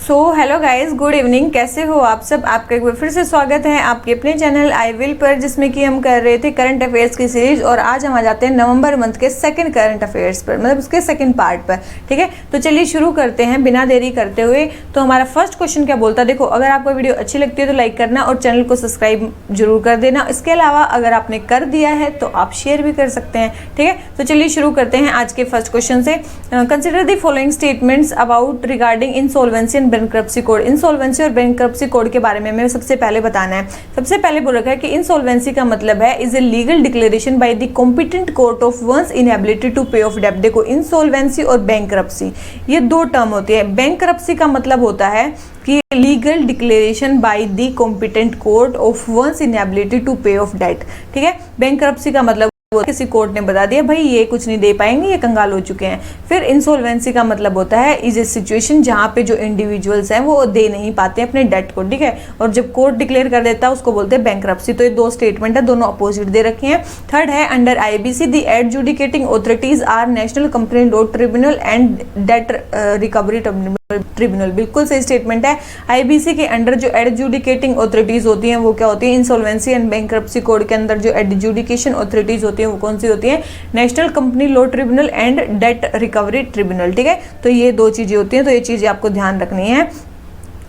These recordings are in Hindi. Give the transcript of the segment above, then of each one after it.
Hello guys, good evening. कैसे हो आप सब? आपका एक बार फिर से स्वागत है आपके अपने चैनल आई विल पर, जिसमें कि हम कर रहे थे करंट अफेयर्स की सीरीज। और आज हम आ जाते हैं नवंबर मंथ के सेकंड करंट अफेयर्स पर, मतलब उसके सेकंड पार्ट पर। ठीक है, तो चलिए शुरू करते हैं बिना देरी करते हुए। तो हमारा फर्स्ट क्वेश्चन क्या बोलता है, देखो, अगर आपको वीडियो अच्छी लगती है तो लाइक करना और चैनल को सब्सक्राइब जरूर कर देना। इसके अलावा अगर आपने कर दिया है तो आप शेयर भी कर सकते हैं। ठीक है, तो चलिए शुरू करते हैं आज के फर्स्ट क्वेश्चन से। Consider the following statements about regarding insolvency and bankruptcy code. Insolvency और बैंक्रप्सी कोड के बारे में हमें सबसे पहले बताना है। सबसे पहले बोल रखा है कि इंसॉल्वेंसी का मतलब है is a legal declaration by the competent court of one's inability to pay of डेब्ट। देखो, इंसॉल्वेंसी और बैंक्रप्सी ये दो टर्म होती है। बैंक्रप्सी का मतलब होता है कि legal declaration by the competent court of one's inability to pay of debt. ठीक है, बैंक्रप्सी का मतलब किसी कोर्ट ने बता दिया भाई ये कुछ नहीं दे पाएंगे, ये कंगाल हो चुके हैं। फिर इंसॉल्वेंसी का मतलब होता है इज ए सिचुएशन जहां पे जो इंडिविजुअल्स हैं वो दे नहीं पाते अपने डेट को। ठीक है, और जब कोर्ट डिक्लेयर कर देता है उसको बोलते हैं बैंक्रप्सी। तो ये दो स्टेटमेंट है, दोनों अपोजिट दे रखे हैं। थर्ड है under IBC the adjudicating authorities are National Company Law Tribunal and Debt Recovery Tribunal. बिल्कुल सही स्टेटमेंट है। आईबीसी के अंडर जो एडजुडिकेटिंग ऑथोरिटीज होती हैं वो क्या होती है? इंसॉल्वेंसी एंड बैंक्रप्सी कोड के अंदर जो एडजुडिकेशन ऑथोरिटीज होती हैं वो कौन सी होती हैं? National company law Tribunal and Debt Recovery tribunal. ठीक है, तो ये दो चीजें होती हैं, तो ये चीजें आपको ध्यान रखनी है,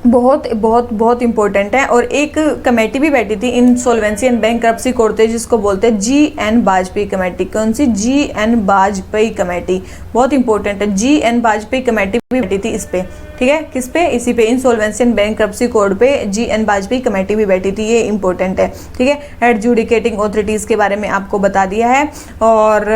बहुत बहुत बहुत इंपॉर्टेंट है। और एक कमेटी भी बैठी थी इंसॉल्वेंसी एंड बैंक्रप्सी कोड थे, जिसको बोलते हैं GN वाजपेयी कमेटी। कौन सी? GN वाजपेयी कमेटी, बहुत इंपॉर्टेंट है। GN वाजपेयी कमेटी भी बैठी थी इस पे। ठीक है, किस पे? इसी पे, इंसॉल्वेंसी एंड बैंक्रप्सी कोड पे GN वाजपेयी कमेटी भी बैठी थी, ये इंपॉर्टेंट है। ठीक है, एडजुडिकेटिंग ऑथोरिटीज के बारे में आपको बता दिया है। और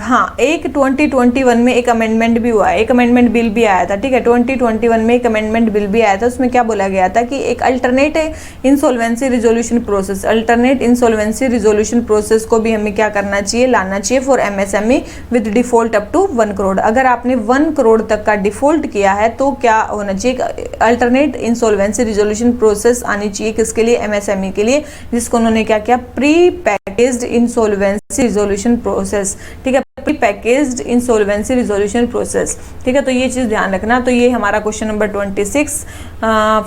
हाँ, एक 2021 में एक अमेंडमेंट भी हुआ है, एक अमेंडमेंट बिल भी आया था। ठीक है, 2021 में एक अमेंडमेंट बिल भी आया था। उसमें क्या बोला गया था कि एक alternate insolvency resolution process, alternate insolvency resolution process को भी हमें क्या करना चाहिए? लाना चाहिए for MSME with default up to 1 crore. अगर आपने 1 करोड़ तक का डिफॉल्ट किया है तो क्या होना चाहिए? अल्टरनेट इंसॉल्वेंसी रिजोल्यूशन प्रोसेस आनी चाहिए। किसके लिए? MSME के लिए, जिसको उन्होंने क्या किया? Pre packaged insolvency resolution process. ठीक है, pre packaged insolvency resolution process. ठीक है, तो ये चीज ध्यान रखना। तो ये हमारा question number 26।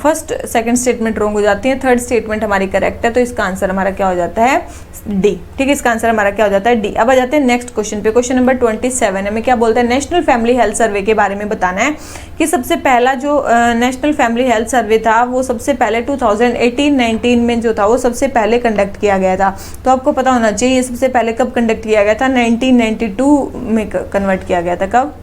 First second statement wrong हो जाती है, थर्ड स्टेटमेंट हमारी करेक्ट है, तो इसका आंसर हमारा क्या हो जाता है? डी। ठीक है, इसका आंसर हमारा क्या हो जाता है? डी। अब आ जाते हैं नेक्स्ट क्वेश्चन पे। क्वेश्चन नंबर 27 हमें क्या बोलता है? नेशनल फैमिली हेल्थ सर्वे के बारे में बताना है कि सबसे पहला जो नेशनल फैमिली हेल्थ सर्वे था वो सबसे पहले 2018-19 में जो था वो सबसे पहले कंडक्ट किया गया था। तो आपको पता होना चाहिए ये सबसे पहले कब कंडक्ट किया गया था? 1992 में कन्वर्ट किया गया था। कब?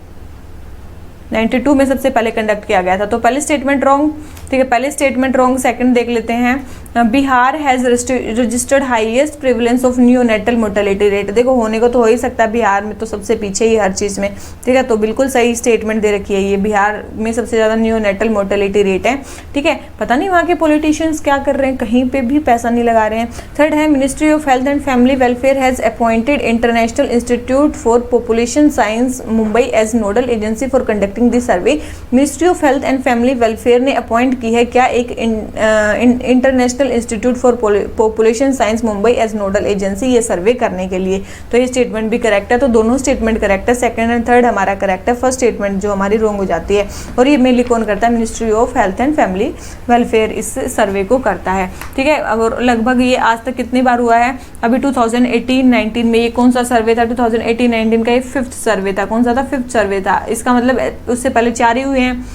92 में सबसे पहले कंडक्ट किया गया था। तो पहले स्टेटमेंट रॉन्ग। ठीक है, पहले स्टेटमेंट रॉन्ग। सेकंड देख लेते हैं, Bihar has registered highest prevalence of neonatal mortality rate. देखो, होने को तो हो ही सकता है, बिहार में तो सबसे पीछे ही हर चीज में। ठीक है, तो बिल्कुल सही स्टेटमेंट दे रखी है ये, बिहार में सबसे ज्यादा न्यूनेटल मोर्टेलिटी रेट है। ठीक है, पता नहीं वहाँ के पॉलिटिशियंस क्या कर रहे हैं, कहीं पे भी पैसा नहीं लगा रहे हैं। थर्ड है ministry of health and Family Welfare has appointed International Institute for Population Science Mumbai as nodal agency for conducting this survey. Ministry of health and Family Welfare ने अपॉइंट की है क्या? एक International Institute for Population Science Mumbai as nodal agency, ये सर्वे करने के लिए। तो ये स्टेटमेंट भी करेक्ट है, तो दोनों स्टेटमेंट करेक्ट है। सेकंड एंड थर्ड हमारा करेक्ट है, फर्स्ट स्टेटमेंट जो हमारी रॉन्ग हो जाती है। और ये मेनली कौन करता है? Ministry of health and Family welfare इस सर्वे को करता है। ठीक है, और लगभग ये आज तक कितनी बार हुआ है? अभी 2018-19 में ये कौन सा सर्वे था? 2018-19 का ये 5th सर्वे था। कौन सा था? 5th सर्वे था। इसका मतलब उससे पहले 4 ही हुए हैं,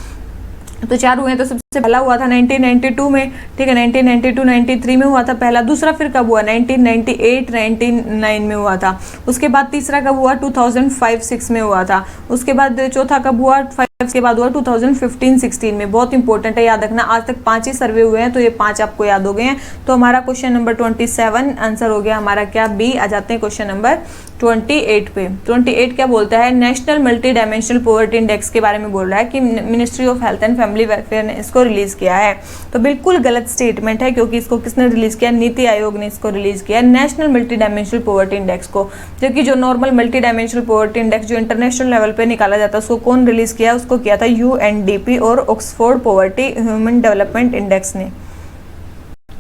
तो 4 हुए हैं। तो सबसे पहला हुआ था 1992 में। ठीक है, 1992-93 में हुआ था पहला। दूसरा फिर कब हुआ? 1998-99 में हुआ था। उसके बाद तीसरा कब हुआ? 2005-6 में हुआ था। उसके बाद चौथा कब हुआ? 5 के बाद हुआ 2015-16 में। बहुत इंपॉर्टेंट है, याद रखना। आज तक 5 ही सर्वे हुए हैं, तो ये 5 आपको याद हो गए हैं। तो हमारा क्वेश्चन नंबर 27 आंसर हो गया हमारा क्या? बी। आ जाते हैं क्वेश्चन नंबर 28 पे। 28 क्या बोलता है? National multi dimensional poverty index के बारे में बोल रहा है कि Ministry of health and Family Welfare ने इसको रिलीज किया है। तो बिल्कुल गलत स्टेटमेंट है, क्योंकि इसको किसने रिलीज किया? नीति आयोग ने इसको रिलीज किया, national multi dimensional poverty index को। जबकि जो normal multi dimensional poverty index जो इंटरनेशनल लेवल पे निकाला जाता है उसको कौन रिलीज किया? उसको किया था UNDP और Oxford poverty human development index ने।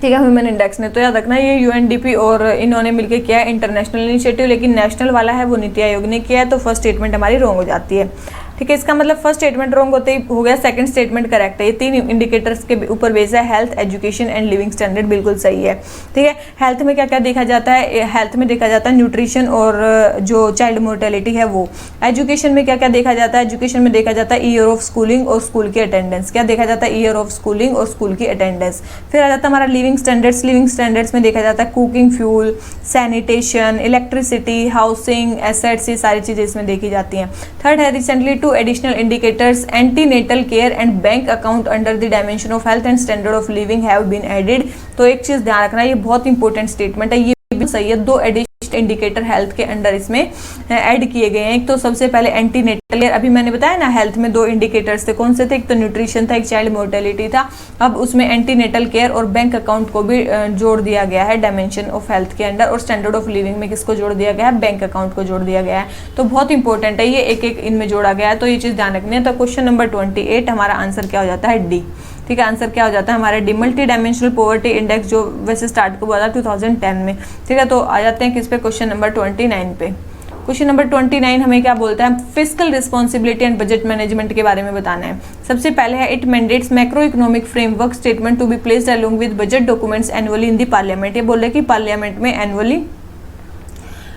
ठीक है, ह्यूमन इंडेक्स ने। तो याद रखना ये UNDP और इन्होंने मिलकर किया है इंटरनेशनल इनिशिएटिव, लेकिन नेशनल वाला है वो नीति आयोग ने किया है। तो फर्स्ट स्टेटमेंट हमारी रॉन्ग हो जाती है। ठीक है। इसका मतलब फर्स्ट स्टेटमेंट रॉन्ग होते ही हो गया, सेकंड स्टेटमेंट करेक्ट है। ये 3 इंडिकेटर्स के ऊपर बेस है, health, education and living standard, बिल्कुल सही है। ठीक है। हेल्थ में क्या क्या देखा जाता है, हेल्थ में देखा जाता है न्यूट्रिशन और जो चाइल्ड मोर्टेलिटी है वो। एजुकेशन में क्या क्या देखा जाता है, एजुकेशन में देखा जाता है ईयर ऑफ स्कूलिंग और स्कूल की अटेंडेंस। क्या देखा जाता है, ईयर ऑफ स्कूलिंग और स्कूल की अटेंडेंस। फिर आ जाता है हमारा लिविंग स्टैंडर्ड्स। लिविंग स्टैंडर्ड्स में देखा जाता है cooking, fuel, sanitation, electricity, housing, assets, ये सारी चीजें इसमें देखी जाती हैं। थर्ड है recently 2 additional indicators, antenatal care and bank account under the dimension of health and standard of living have been added. तो एक चीज ध्यान रखना, ये बहुत इंपॉर्टेंट स्टेटमेंट है, ये भी सही है। 2 एडिशनल इंडिकेटर हेल्थ के अंडर इसमें ऐड किए गए हैं। एक तो सबसे पहले एंटीनेटल केयर, अभी मैंने बताया ना हेल्थ में 2 इंडिकेटर्स थे, कौन से थे, एक तो न्यूट्रिशन था, एक चाइल्ड मोर्टेलिटी था। अब उसमें एंटीनेटल केयर और बैंक अकाउंट को भी जोड़ दिया गया है डायमेंशन ऑफ हेल्थ के अंडर। और स्टैंडर्ड ऑफ लिविंग में किसको जोड़ दिया गया है, बैंक अकाउंट को जोड़ दिया गया है। तो बहुत इंपॉर्टेंट है, ये एक एक इनमें जोड़ा गया है, तो ये चीज ध्यान रखनी है। तो क्वेश्चन नंबर 28 हमारा आंसर क्या हो जाता है, डी। ठीक है, आंसर क्या हो जाता है हमारा D. Multi dimensional poverty index जो वैसे स्टार्ट को हुआ था 2010 में। ठीक है, तो आ जाते हैं किस पे, क्वेश्चन नंबर 29 पे। क्वेश्चन नंबर 29 हमें क्या बोलता है, fiscal responsibility and budget management के बारे में बताना है। सबसे पहले है it mandates macro economic framework statement to be placed along with budget documents annually in the Parliament. ये बोल रहे हैं कि पार्लियामेंट में एनुअली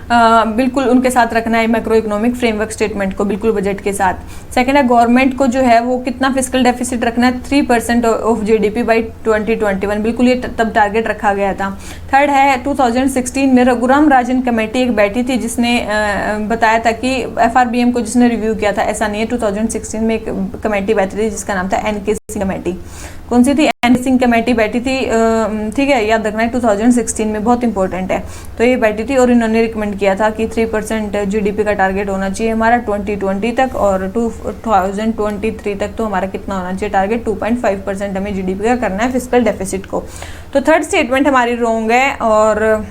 बिल्कुल उनके साथ रखना है मैक्रो इकोनॉमिक फ्रेमवर्क स्टेटमेंट को, बिल्कुल बजट के साथ। सेकंड है गवर्नमेंट को जो है वो कितना फिस्कल डेफिसिट रखना है, 3% ऑफ जीडीपी बाई 2021, बिल्कुल ये तब टारगेट रखा गया था। थर्ड है 2016 में रघुराम राजन कमेटी एक बैठी थी जिसने बताया था कि FRBM को जिसने रिव्यू किया था, ऐसा नहीं है, 2016 में एक कमेटी बैठी थी जिसका नाम था NK सिंह कमेटी। कौन सी थी, NK सिंह कमेटी बैठी थी। ठीक है, याद रखना है 2016 में, बहुत इंपॉर्टेंट है। तो ये बैठी थी और इन्होंने रिकमेंड किया था कि 3% जीडीपी का टारगेट होना चाहिए हमारा 2020 तक, और 2023 तक तो हमारा कितना होना चाहिए टारगेट, 2.5% हमें जीडीपी का करना है फिस्कल डेफिसिट को। तो थर्ड स्टेटमेंट हमारी रॉन्ग है और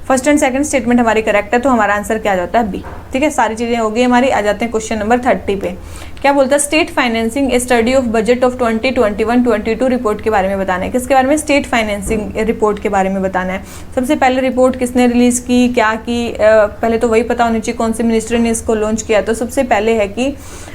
फर्स्ट एंड सेकंड स्टेटमेंट हमारी करेक्ट है, तो हमारा आंसर क्या आ जाता है, बी। ठीक है, सारी चीजें हो गई हमारी। आ जाते हैं क्वेश्चन नंबर 30 पे। क्या बोलता है, state financing A study of budget of 2021-22 report के बारे में बताना है। किसके बारे में, स्टेट फाइनेंसिंग रिपोर्ट के बारे में बताना है। सबसे पहले रिपोर्ट किसने रिलीज की, क्या की, पहले तो वही पता होनी चाहिए कौन से मिनिस्टर ने इसको लॉन्च किया। तो सबसे पहले है कि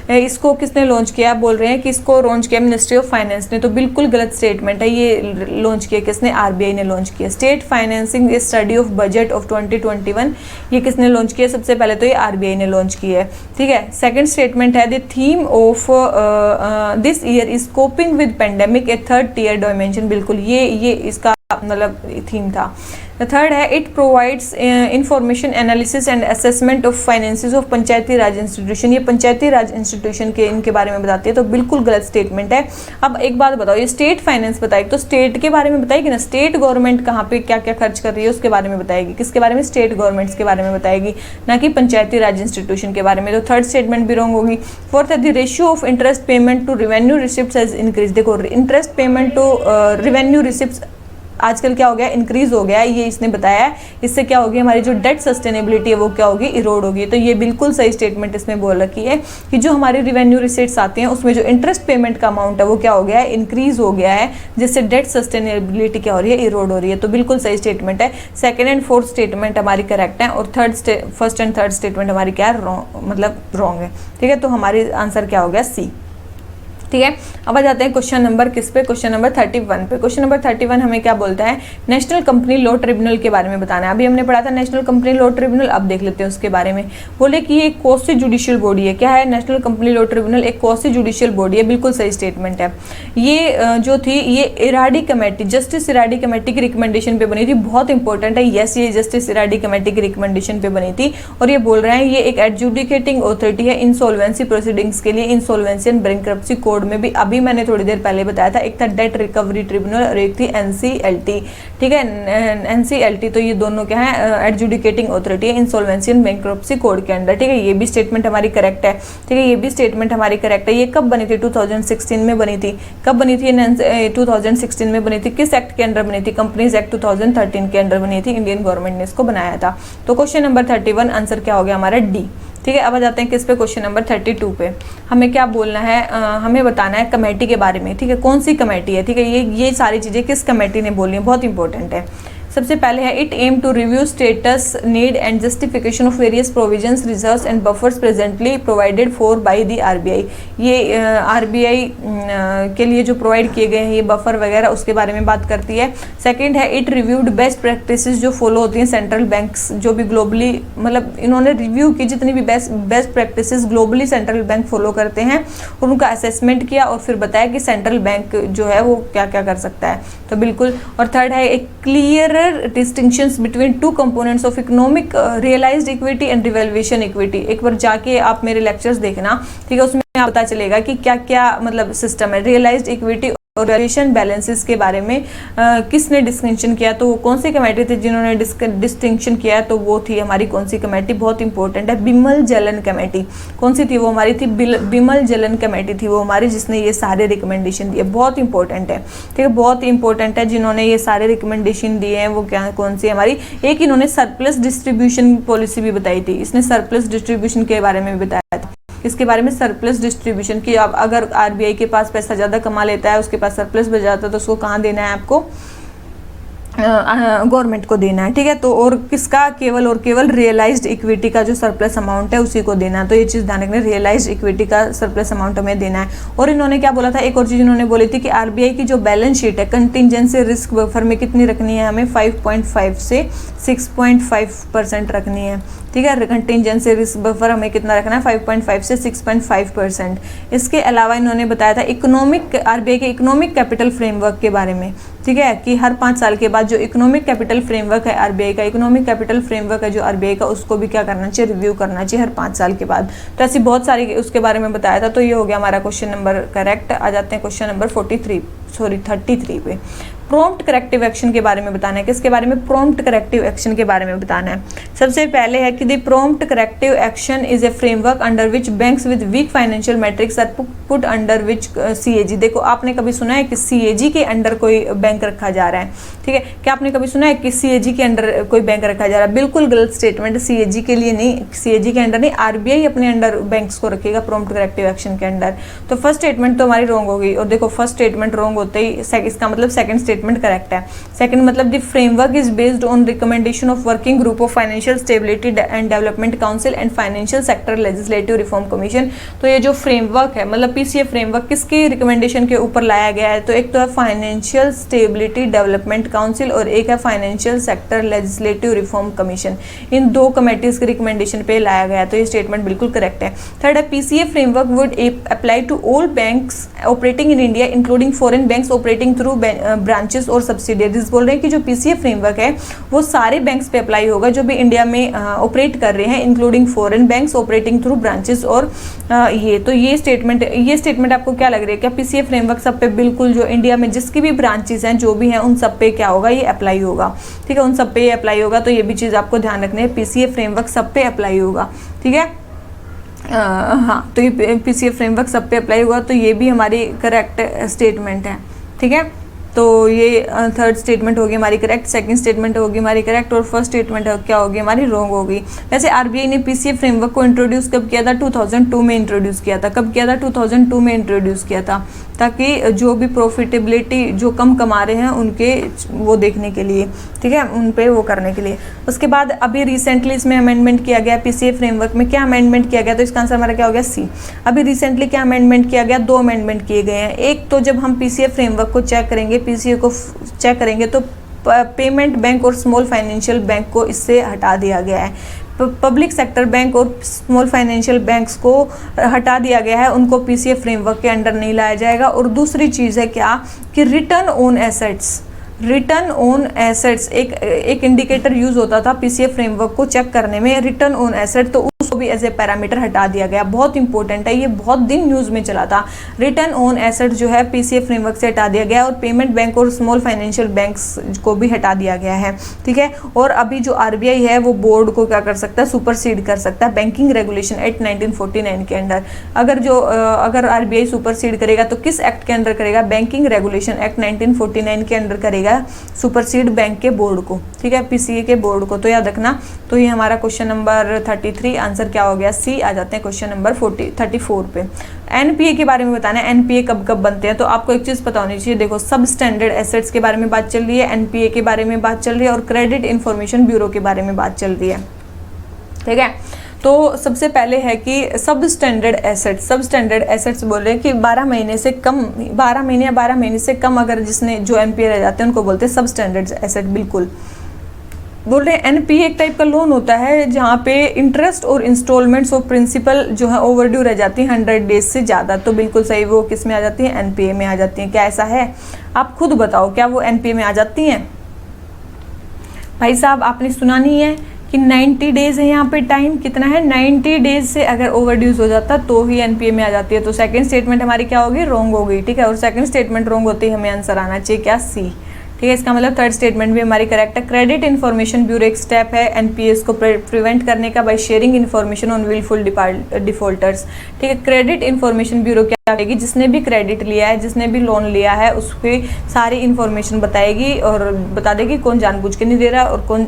इसको किसने लॉन्च किया, बोल रहे हैं कि इसको लॉन्च किया मिनिस्ट्री ऑफ फाइनेंस ने, तो बिल्कुल गलत स्टेटमेंट है। ये लॉन्च किया किसने, RBI ने लॉन्च किया। State financing A study of budget of 2021, ये किसने लॉन्च किया, सबसे पहले तो ये RBI ने लॉन्च किया है। ठीक है, सेकंड स्टेटमेंट है the theme of this year is coping with pandemic a third tier dimension, बिल्कुल ये इसका मतलब थीम था। थर्ड है it provides information analysis and assessment of finances of Panchayati Raj institution, ये पंचायती राज इंस्टीट्यूशन के इनके बारे में बताती है, तो बिल्कुल गलत स्टेटमेंट है। अब एक बात बताओ, ये स्टेट फाइनेंस बताएगी तो स्टेट के बारे में बताएगी ना, स्टेट गवर्नमेंट कहाँ पे क्या क्या खर्च कर रही है उसके बारे में बताएगी। किसके बारे में, स्टेट गवर्नमेंट्स के बारे में बताएगी, ना कि पंचायती राज इंस्टीट्यूशन के बारे में। तो थर्ड स्टेटमेंट भी रॉन्ग होगी। फोर्थ है the ratio of interest payment to revenue receipts has increase. देखो interest payment to revenue receipts आजकल क्या हो गया, इंक्रीज हो गया है, ये इसने बताया है। इससे क्या होगी, हमारी जो डेट सस्टेनेबिलिटी है वो क्या होगी, इरोड होगी। तो ये बिल्कुल सही स्टेटमेंट इसमें बोल रखी है कि जो हमारी रिवेन्यू रिसीट्स आती हैं उसमें जो इंटरेस्ट पेमेंट का अमाउंट है वो क्या हो गया है, इंक्रीज हो गया है, जिससे डेट सस्टेनेबिलिटी क्या हो रही है, इरोड हो रही है। तो बिल्कुल सही स्टेटमेंट है। सेकेंड एंड फोर्थ स्टेटमेंट हमारी करेक्ट है और फर्स्ट एंड थर्ड स्टेटमेंट हमारी क्या है, मतलब रॉन्ग है। ठीक है, तो हमारी आंसर क्या हो गया, सी। ठीक है, अब आ जाते हैं क्वेश्चन नंबर किस पे, क्वेश्चन नंबर 31 पे। क्वेश्चन नंबर 31 हमें क्या बोलता है, नेशनल कंपनी लॉ ट्रिब्यूनल के बारे में बताना है। अभी हमने पढ़ा था नेशनल कंपनी लॉ ट्रिब्यूनल, अब देख लेते हैं उसके बारे में। बोले कि ये एक क्वासी जुडिशियल बॉडी है। क्या है, नेशनल कंपनी लॉ ट्रिब्यूनल एक क्वासी जुडिशियल बॉडी है, बिल्कुल सही स्टेटमेंट है। ये जो थी ये Eradi committee, justice Eradi committee की रिकमेंडेशन पे बनी थी, बहुत इंपॉर्टेंट है। यस, ये जस्टिस इराडी कमेटी की रिकमेंडेशन पे बनी थी और ये बोल रहे हैं ये एक एडजुडिकेटिंग ऑथोरिटी है इंसॉल्वेंसी प्रोसीडिंग्स के लिए। इंसॉल्वेंसी एंड बैंक्रप्सी कोड में भी अभी मैंने थोड़ी देर पहले बताया था, एक था डेट रिकवरी ट्रिब्यूनल और एक थी NCLT। ठीक है, NCLT तो ये दोनों क्या है, एडजुडिकेटिंग ऑथोरिटी है इंसॉल्वेंसी एंड बैंक्रप्सी कोड के अंडर। ठीक है, ये भी स्टेटमेंट हमारी करेक्ट है। ठीक है, ये भी स्टेटमेंट हमारी करेक्ट है। ये कब बनी थी, 2016 में बनी थी। कब बनी थी, 2016 में बनी थी। किस एक्ट के अंडर बनी थी, कंपनीज एक्ट 2013 के अंडर बनी थी। इंडियन गवर्नमेंट ने इसको बनाया था। तो क्वेश्चन नंबर 31 आंसर क्या हो गया हमारा, डी। ठीक है, अब आ जाते हैं किस पे, क्वेश्चन नंबर 32 पे। हमें क्या बोलना है, हमें बताना है कमेटी के बारे में। ठीक है, कौन सी कमेटी है। ठीक है, ये सारी चीज़ें किस कमेटी ने बोली है, बहुत इंपॉर्टेंट है। सबसे पहले है it aim to review status, need and justification of various provisions, reserves and buffers presently provided for by the RBI. ये आरबीआई के लिए जो प्रोवाइड किए गए हैं ये बफर वगैरह, उसके बारे में बात करती है। सेकंड है इट रिव्यूड बेस्ट प्रैक्टिसेस जो फॉलो होती हैं सेंट्रल बैंक्स, जो भी ग्लोबली, मतलब इन्होंने रिव्यू की जितनी भी best practices globally central bank follow करते हैं, और उनका असेसमेंट किया और फिर बताया कि सेंट्रल बैंक जो है वो क्या क्या कर सकता है। तो बिल्कुल। और थर्ड है एक clear distinctions between two components of economic, realised equity and revaluation equity. एक बार जाके आप मेरे लेक्चर्स देखना, ठीक है, उसमें पता चलेगा कि क्या क्या मतलब सिस्टम है। रियलाइज्ड इक्विटी और वैल्यूएशन बैलेंसेस के बारे में किसने डिस्टिंक्शन किया, तो वो कौन सी कमेटी थी जिन्होंने डिस्टिंक्शन किया, तो वो थी हमारी कौन सी कमेटी, बहुत इंपॉर्टेंट है, बिमल जलन कमेटी। कौन सी थी वो हमारी थी, बिमल जलन कमेटी थी वो हमारी, जिसने ये सारे रिकमेंडेशन दिए। बहुत इंपॉर्टेंट है, ठीक है, बहुत इंपॉर्टेंट है, जिन्होंने ये सारे रिकमेंडेशन दिए हैं वो क्या, कौन सी हमारी। एक इन्होंने सरप्लस डिस्ट्रीब्यूशन पॉलिसी भी बताई थी, इसने सरप्लस डिस्ट्रीब्यूशन के बारे में भी बताया था। इसके बारे में सरप्लस डिस्ट्रीब्यूशन की, अब अगर आरबीआई के पास पैसा ज़्यादा कमा लेता है, उसके पास सरप्लस बच जाता है, तो उसको कहाँ देना है आपको, गवर्नमेंट को देना है, ठीक है। तो और किसका, केवल और केवल रियलाइज्ड इक्विटी का जो सरप्लस अमाउंट है उसी को देना है। तो ये चीज़ ध्यान रखना, रियलाइज्ड इक्विटी का सरप्लस अमाउंट हमें देना है। और इन्होंने क्या बोला था, एक और चीज़ इन्होंने बोली थी कि आरबीआई की जो बैलेंस शीट है कंटिजेंसी रिस्क बफर में कितनी रखनी है, हमें 5.5 से 6.5% रखनी है, ठीक है। कंटिजेंसी रिस्क बफर हमें कितना रखना है, 5.5 से 6.5%। इसके अलावा इन्होंने बताया था इकोनॉमिक, आरबीआई के इकोनॉमिक कैपिटल फ्रेमवर्क के बारे में, ठीक है, कि हर 5 साल के बाद जो इकोनॉमिक कैपिटल फ्रेमवर्क है आरबीआई का, इकोनॉमिक कैपिटल फ्रेमवर्क है जो आरबीआई का, उसको भी क्या करना चाहिए, रिव्यू करना चाहिए हर 5 साल के बाद। तो ऐसी बहुत सारी उसके बारे में बताया था। तो ये हो गया हमारा क्वेश्चन नंबर करेक्ट। आ जाते हैं क्वेश्चन नंबर 33 पे। प्रॉम्प्ट करेक्टिव एक्शन के बारे में बताना है। किसके बारे में, प्रॉम्प्ट करेक्टिव एक्शन के बारे में बताना है। सबसे पहले है कि the prompt corrective action is a framework under which banks with weak financial metrics are put under which CAG. देखो, आपने कभी सुना है कि सीएजी के अंडर कोई बैंक रखा जा रहा है, ठीक है, क्या आपने कभी सुना है कि सीएजी के अंडर कोई बैंक रखा जा रहा है? बिल्कुल गलत स्टेटमेंट, सीएजी के लिए नहीं, सीएजी के अंडर नहीं, आरबीआई अपने अंडर बैंक्स को रखेगा प्रॉम्प्ट करेक्टिव एक्शन के अंडर। तो फर्स्ट स्टेटमेंट तो हमारी रॉन्ग होगी। और देखो, फर्स्ट स्टेटमेंट रॉन्ग होते ही इसका मतलब सेकंड स्टेटमेंट करेक्ट है। सेकंड मतलब the framework is based on recommendation of working group of financial stability and development council and financial sector legislative reform commission. तो ये जो फ्रेमवर्क है, मतलब पीसीए फ्रेमवर्क किसकी रिकमेंडेशन के ऊपर लाया गया है? तो एक तो है फाइनेंशियल स्टेबिलिटी डेवलपमेंट काउंसिल और एक है financial sector legislative reform commission. इन दो कमेटीज के रिकमेंडेशन पे लाया गया है। तो ये स्टेटमेंट बिल्कुल करेक्ट है। थर्ड है PCA framework would apply to all banks operating in India including foreign banks operating through branches और सब्सिडियरीज। बोल रहे हैं कि जो पीसीए फ्रेमवर्क है वो सारे बैंक्स पे अप्लाई होगा जो भी इंडिया में ऑपरेट कर रहे हैं, including foreign banks operating through branches. और ये स्टेटमेंट आपको क्या लग रही है? क्या पीसीए फ्रेमवर्क सब पे, बिल्कुल जो इंडिया में जिसकी भी ब्रांचेस हैं जो भी हैं उन सब पे क्या होगा, ये अप्लाई होगा, ठीक है, उन सब पे ये अप्लाई होगा। तो ये भी चीज़ आपको ध्यान रखनी है, पीसीए फ्रेमवर्क सब पे अप्लाई होगा, ठीक है। हाँ, तो ये पीसीए फ्रेमवर्क सब पे अप्लाई होगा, तो ये भी हमारी करेक्ट स्टेटमेंट है, ठीक है। तो ये थर्ड स्टेटमेंट होगी हमारी करेक्ट, सेकंड स्टेटमेंट होगी हमारी करेक्ट और फर्स्ट स्टेटमेंट क्या होगी हमारी रॉन्ग होगी। वैसे आरबीआई ने पीसीए फ्रेमवर्क को इंट्रोड्यूस कब किया था? 2002 में इंट्रोड्यूस किया था। कब किया था? 2002 में इंट्रोड्यूस किया था, ताकि जो भी प्रॉफिटेबिलिटी जो कम कमा रहे हैं उनके वो देखने के लिए, ठीक है, उन पे वो करने के लिए। उसके बाद अभी रिसेंटली इसमें अमेंडमेंट किया गया पीसीए फ्रेमवर्क में। क्या अमेंडमेंट किया गया? तो इसका आंसर हमारा क्या हो गया? सी। अभी रिसेंटली क्या अमेंडमेंट किया गया? 2 अमेंडमेंट किए गए हैं। एक तो जब हम पीसीए फ्रेमवर्क को चेक करेंगे, पीसीए को चेक करेंगे तो पेमेंट बैंक और स्मॉल फाइनेंशियल बैंक को इससे हटा दिया गया है। पब्लिक सेक्टर बैंक और स्मॉल फाइनेंशियल बैंक्स को हटा दिया गया है, उनको पीसीए फ्रेमवर्क के अंडर नहीं लाया जाएगा। और दूसरी चीज़ है क्या कि रिटर्न ऑन एसेट्स एक इंडिकेटर यूज होता था पीसीए फ्रेमवर्क को चेक करने में, रिटर्न ऑन एसेट, तो उसको भी एज ए पैरामीटर हटा दिया गया। बहुत इंपॉर्टेंट है, ये बहुत दिन न्यूज में चला था। रिटर्न ऑन एसेट जो है पीसीए फ्रेमवर्क से हटा दिया गया और पेमेंट बैंक और स्मॉल फाइनेंशियल बैंक्स को भी हटा दिया गया है, ठीक है। और अभी जो आरबीआई है वो बोर्ड को क्या कर सकता है? सुपरसीड कर सकता है बैंकिंग रेगुलेशन एक्ट 1949 के अंडर। अगर आरबीआई सुपरसीड करेगा तो किस एक्ट के अंडर करेगा? बैंकिंग रेगुलेशन एक्ट 1949 के अंडर करेगा, है सुपरसीड बैंक के बोर्ड को, ठीक है, पीसीए के बोर्ड को, तो याद रखना। तो ये हमारा क्वेश्चन नंबर 33 आंसर क्या हो गया, सी। आ जाते हैं क्वेश्चन नंबर 34 पे। एनपीए के बारे में बताना है, एनपीए कब कब बनते हैं। तो आपको एक चीज़ पता होनी चाहिए, देखो सब स्टैंडर्ड एसेट्स के बारे में बात चल रही है, एनपीए के बारे में बात चल रही है और क्रेडिट इंफॉर्मेशन ब्यूरो के बारे में बात चल रही है, ठीक है। तो सबसे पहले है कि सब स्टैंडर्ड एसेट्स बोल रहे हैं कि 12 महीने से कम, 12 महीने या 12 महीने से कम अगर जिसने जो एनपीए रह जाते हैं उनको बोलते हैं सब स्टैंडर्ड एसेट। बिल्कुल बोल रहे हैं एनपीए एक टाइप का लोन होता है जहाँ पे इंटरेस्ट और इंस्टॉलमेंट्स और प्रिंसिपल जो है ओवरड्यू रह जाती हैं 100 डेज से ज़्यादा। तो बिल्कुल सही, वो किस में आ जाती हैं, एनपीए में आ जाती हैं। क्या ऐसा है, आप खुद बताओ, क्या वो एनपीए में आ जाती हैं? भाई साहब आपने सुना नहीं है कि 90 डेज है यहाँ पे टाइम, कितना है 90 डेज से अगर ओवरड्यूज हो जाता तो ही एनपीए में आ जाती है। तो सेकंड स्टेटमेंट हमारी क्या होगी, रॉन्ग हो गई, ठीक है। और सेकंड स्टेटमेंट रॉन्ग होती है, हमें आंसर आना चाहिए क्या, सी, ठीक है। इसका मतलब थर्ड स्टेटमेंट भी हमारी करेक्ट है। क्रेडिट इन्फॉर्मेशन ब्यूरो एक स्टेप है एनपीएस को प्रिवेंट करने का by sharing information on wilful defaulters, ठीक है। क्रेडिट इन्फॉर्मेशन ब्यूरो क्या करेगी, जिसने भी क्रेडिट लिया है, जिसने भी लोन लिया है, उसकी सारी इन्फॉर्मेशन बताएगी और बता देगी कौन जानबूझ के नहीं दे रहा और कौन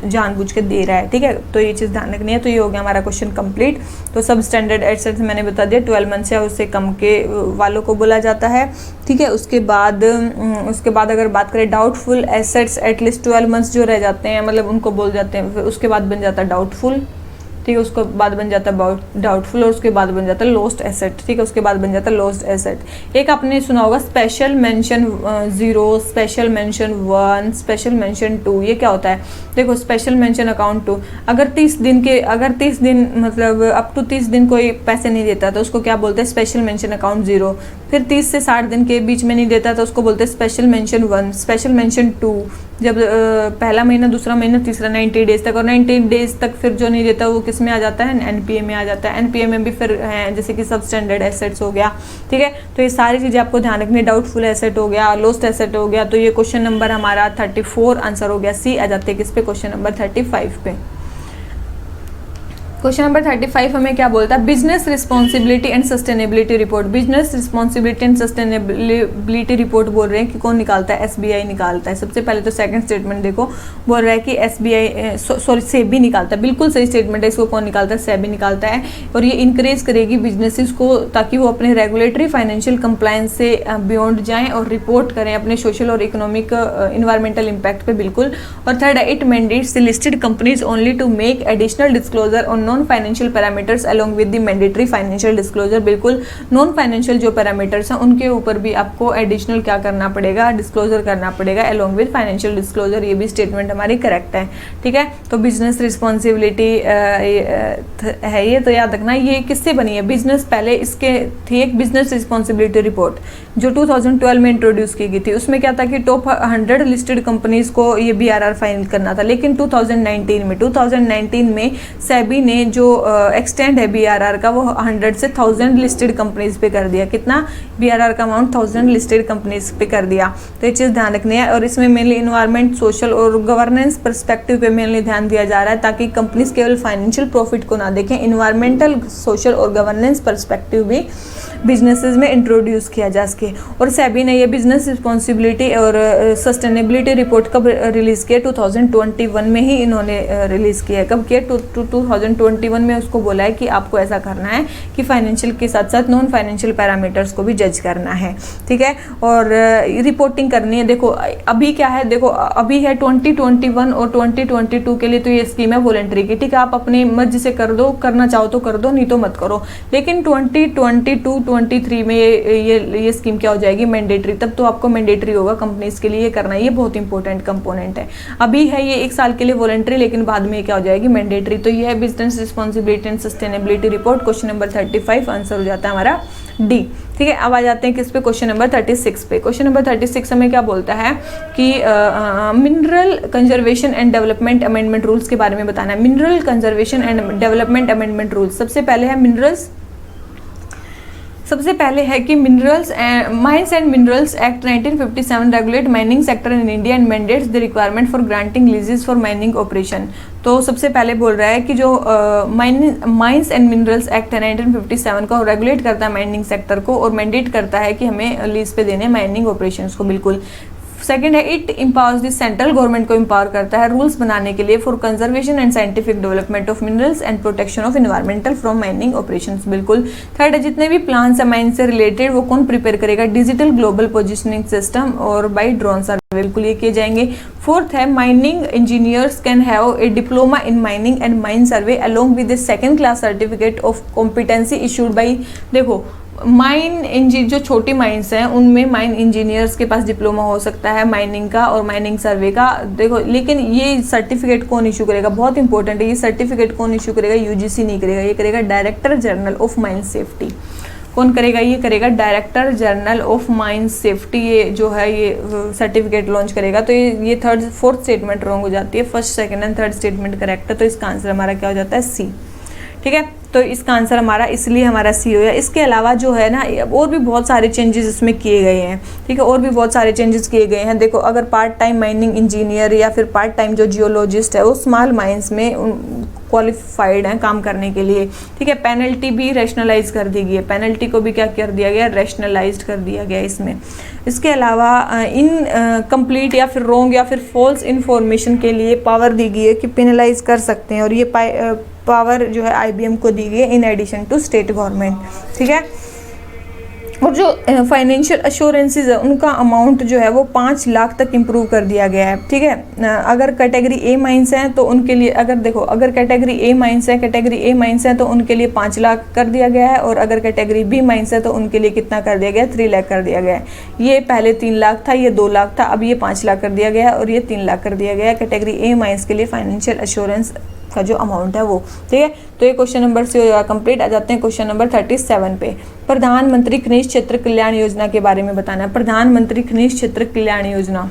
जानबूझ के दे रहा है, ठीक है। तो ये चीज़ ध्यान रखनी है। तो ये हो गया हमारा क्वेश्चन कंप्लीट। तो सब स्टैंडर्ड एसेट्स मैंने बता दिया 12 मंथ से उससे कम के वालों को बोला जाता है, ठीक है। उसके बाद अगर बात करें डाउटफुल एसेट्स एटलीस्ट 12 मंथ्स जो रह जाते हैं, मतलब उनको बोल जाते हैं, फिर उसके बाद बन जाता है डाउटफुल, ठीक है। उसके बाद बन जाता है डाउटफुल और उसके बाद बन जाता है लॉस्ट एसेट, ठीक है। उसके बाद बन जाता है लॉस्ट एसेट। एक आपने सुना होगा special mention 0, special mention 1, special mention 2। ये क्या होता है, देखो स्पेशल मेंशन अकाउंट 2 अगर 30 दिन मतलब अप टू 30 दिन कोई पैसे नहीं देता तो उसको क्या बोलते हैं, स्पेशल मेंशन अकाउंट 0। फिर 30 से 60 दिन के बीच में नहीं देता तो उसको बोलते हैं स्पेशल मेंशन 1, स्पेशल मेंशन 2। जब पहला महीना, दूसरा महीना, तीसरा 90 डेज तक, और 90 डेज तक फिर जो नहीं देता वो किस में आ जाता है, एनपीए में आ जाता है। एनपीए में भी फिर हैं जैसे कि सब स्टैंडर्ड एसेट्स हो गया, ठीक है। तो ये सारी चीज़ें आपको ध्यान रखनी है। डाउटफुल एसेट हो गया, लॉस्ट एसेट हो गया। तो ये क्वेश्चन नंबर हमारा 34 आंसर हो गया, सी। आ जाते हैं किस पे, क्वेश्चन नंबर 35 पे। क्वेश्चन नंबर 35 हमें क्या बोलता है, business responsibility and sustainability report. Business responsibility and sustainability report बोल रहे हैं कि कौन निकालता है, एसबीआई निकालता है। सबसे पहले तो सेकंड स्टेटमेंट देखो, बोल रहा है कि एसबीआई सेबी निकालता है। बिल्कुल सही स्टेटमेंट है, इसको कौन निकालता है, सेबी निकालता है। और ये इंकरेज करेगी बिजनेसेस को ताकि वो अपने रेगुलेटरी फाइनेंशियल कंप्लायंस से बियॉन्ड जाएं और रिपोर्ट करें अपने सोशल और इकोनॉमिक इन्वायरमेंटल इम्पैक्ट पे, बिल्कुल। और थर्ड है it mandates listed companies only to make additional disclosure on non financial parameters along with the mandatory financial disclosure. बिल्कुल नॉन फाइनेंशियल जो पैरामीटर्स हैं उनके ऊपर भी आपको एडिशनल क्या करना पड़ेगा, डिस्क्लोजर करना पड़ेगा अलोंग विद फाइनेंशियल डिस्क्लोजर। ये भी स्टेटमेंट हमारी करेक्ट है, ठीक है। तो बिजनेस रिस्पॉन्सिबिलिटी है ये, तो याद रखना ये किससे बनी है, बिजनेस पहले इसके थी एक बिजनेस रिस्पॉन्सिबिलिटी रिपोर्ट जो 2012 में इंट्रोड्यूस की गई थी। उसमें क्या था कि टॉप 100 लिस्टेड कंपनीज को ये बीआरआर फाइल करना था। लेकिन 2019 में सेबी ने जो एक्सटेंड है बीआरआर का वो 100 से 1000 लिस्टेड कंपनीज पे कर दिया। कितना, बीआरआर का अमाउंट 1000 लिस्टेड कंपनीज पे कर दिया। तो ये चीज़ ध्यान रखनी है। और इसमें मेनली इन्वायरमेंट, सोशल और गवर्नेंस पर्सपेक्टिव पे मेनली ध्यान दिया जा रहा है ताकि कंपनीज केवल फाइनेंशियल प्रॉफिट को ना देखें, इन्वायरमेंटल, सोशल और गवर्नेंस पर्सपेक्टिव भी बिजनेसेस में इंट्रोड्यूस किया जा सके। और सेबी ने ये बिजनेस रिस्पॉन्सिबिलिटी और सस्टेनेबिलिटी रिपोर्ट कब रिलीज़ किया, 2021 में ही इन्होंने रिलीज़ किया। कब किया, 2021 में उसको बोला है कि आपको ऐसा करना है कि फाइनेंशियल के साथ साथ नॉन फाइनेंशियल पैरामीटर्स को भी जज करना है, ठीक है। और रिपोर्टिंग करनी है। देखो अभी क्या है, देखो अभी है 2021 और 2022 के लिए तो ये स्कीम है वॉलंटरी की, ठीक है। आप अपनी मर्जी से कर दो, करना चाहो तो कर दो, नहीं तो मत करो। लेकिन 2022-23 में ये स्कीम क्या हो जाएगी, मैंडेटरी। तब तो आपको मैंडेटरी होगा कंपनीज के लिए ये करना, ये बहुत इंपॉर्टेंट कंपोनेंट है। अभी है ये 1 साल के लिए वॉलंटरी, लेकिन बाद में क्या हो जाएगी, मैंडेटरी। तो ये है business responsibility and sustainability report. Question number 35 answer हो जाता है हमारा डी, ठीक है। अब आ जाते हैं किस पे, क्वेश्चन नंबर 36 पे। क्वेश्चन नंबर 36 हमें क्या बोलता है कि mineral conservation and development amendment rules के बारे में बताना है। Mineral conservation and development amendment rules, सबसे पहले है मिनरल्स, सबसे पहले है कि minerals mines and minerals act 1957 regulate mining sector in India and mandates the requirement for granting लीजेस for mining operation. तो सबसे पहले बोल रहा है कि जो माइंस एंड मिनरल्स एक्ट है 1957 को रेगुलेट करता है माइनिंग सेक्टर को और मैंडेट करता है कि हमें लीज पे देने माइनिंग ऑपरेशंस को, बिल्कुल। सेकंड है it empowers the central government को एम्पावर करता है रूल्स बनाने के लिए for conservation and scientific development of minerals and protection of environmental from mining operations. बिल्कुल। थर्ड है जितने भी प्लान्स है माइन से रिलेटेड वो कौन प्रिपेयर करेगा, डिजिटल ग्लोबल पोजिशनिंग सिस्टम और बाई ड्रोन सर्वे, बिल्कुल ये किए जाएंगे। फोर्थ है mining engineers can have a diploma in mining and mine survey along with second class certificate of competency issued by, देखो माइन जो छोटी माइंस हैं उनमें माइन इंजीनियर्स के पास डिप्लोमा हो सकता है माइनिंग का और माइनिंग सर्वे का, देखो लेकिन ये सर्टिफिकेट कौन इशू करेगा, बहुत इंपॉर्टेंट है, ये सर्टिफिकेट कौन इशू करेगा, यूजीसी नहीं करेगा, ये करेगा director general of mine safety. कौन करेगा, ये करेगा director general of mine safety, ये जो है ये सर्टिफिकेट लॉन्च करेगा। तो ये थर्ड फोर्थ स्टेटमेंट रॉन्ग हो जाती है, first second and third statement correct है, तो इसका आंसर हमारा क्या हो जाता है, सी। ठीक है, तो इसका आंसर हमारा इसलिए हमारा सी हो गया। इसके अलावा जो है ना और भी बहुत सारे चेंजेस इसमें किए गए हैं। ठीक है, और भी बहुत सारे चेंजेस किए गए हैं। देखो अगर पार्ट टाइम माइनिंग इंजीनियर या फिर पार्ट टाइम जो जियोलॉजिस्ट है वो स्मॉल माइंस में क्वालिफाइड हैं काम करने के लिए। ठीक है, पेनल्टी भी रैशनलाइज कर दी गई है, पेनल्टी को भी क्या कर दिया गया, रैशनलाइज्ड कर दिया गया इसमें। इसके अलावा इन कंप्लीट या फिर रॉन्ग या फिर फॉल्स इन्फॉर्मेशन के लिए पावर दी गई है कि पेनलाइज कर सकते हैं, और ये पावर जो है आईबीएम को दी गई है in addition to state government. ठीक है, और जो फाइनेंशियल अश्योरेंसेज है उनका अमाउंट जो है वो 5 लाख तक इम्प्रूव कर दिया गया है। ठीक है, अगर कैटेगरी ए माइंस हैं तो उनके लिए, अगर देखो अगर कैटेगरी ए माइंस है तो उनके लिए 5 लाख कर दिया गया है, और अगर कैटेगरी बी माइंस है तो उनके लिए कितना कर दिया गया है, 3 लाख कर दिया गया है। ये पहले 3 लाख था, ये 2 लाख था, अब ये 5 लाख कर दिया गया है और ये 3 लाख कर दिया गया है कैटेगरी ए माइंस के लिए फाइनेंशियल अश्योरेंस का जो अमाउंट है वो। ठीक है, तो ये क्वेश्चन नंबर से कंप्लीट। आ जाते हैं क्वेश्चन नंबर 37 पे। प्रधानमंत्री खनिज क्षेत्र कल्याण योजना के बारे में बताना है। प्रधानमंत्री खनिज क्षेत्र कल्याण योजना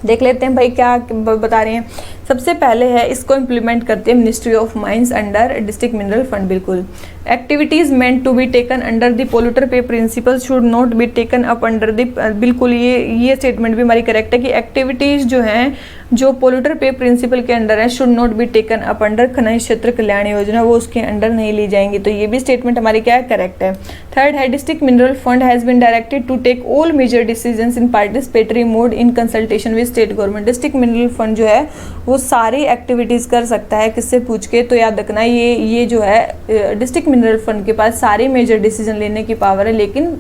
देख लेते हैं भाई क्या बता रहे हैं। सबसे पहले है इसको इम्प्लीमेंट करते हैं ministry of mines under district mineral fund. बिल्कुल, activities meant to be taken under the polluter pay principle should not be taken up under the, बिल्कुल ये स्टेटमेंट भी हमारी करेक्ट है कि एक्टिविटीज जो हैं जो पोल्यूटर पे प्रिंसिपल के अंडर है should not be taken up under खनिज क्षेत्र कल्याण योजना, वो उसके अंडर नहीं ली जाएंगी। तो ये भी स्टेटमेंट हमारी क्या है, करेक्ट है। थर्ड है district mineral fund has been directed to take all major decisions in participatory mode in consultation with state government. District mineral fund जो है वो सारी एक्टिविटीज़ कर सकता है, किससे पूछ के, तो याद रखना ये जो है डिस्ट्रिक्ट मिनरल फंड के पास सारे मेजर डिसीजन लेने की पावर है, लेकिन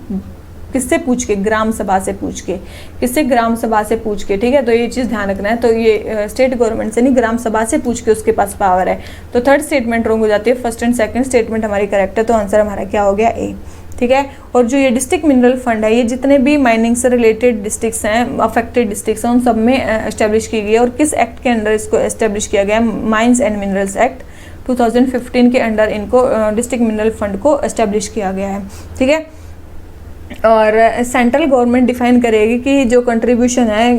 किससे पूछ के, ग्राम सभा से पूछ के, किससे, ग्राम सभा से पूछ के। ठीक है, तो ये चीज़ ध्यान रखना है। तो ये स्टेट गवर्नमेंट से नहीं, ग्राम सभा से पूछ के उसके पास पावर है। तो थर्ड स्टेटमेंट रॉन्ग हो जाती है, फर्स्ट एंड सेकंड स्टेटमेंट हमारी करेक्ट है, तो आंसर हमारा क्या हो गया, ए। ठीक है, और जो ये डिस्ट्रिक्ट मिनरल फंड है ये जितने भी माइनिंग से रिलेटेड डिस्ट्रिक्ट्स हैं, अफेक्टेड डिस्ट्रिक्ट्स हैं, उन सब में एस्टेब्लिश की गई है। और किस एक्ट के अंडर इसको एस्टेब्लिश किया गया है, माइंस एंड मिनरल्स एक्ट 2015 के अंडर इनको डिस्ट्रिक्ट मिनरल फंड को एस्टेब्लिश किया गया है। ठीक है, और सेंट्रल गवर्नमेंट डिफाइन करेगी कि जो कंट्रीब्यूशन है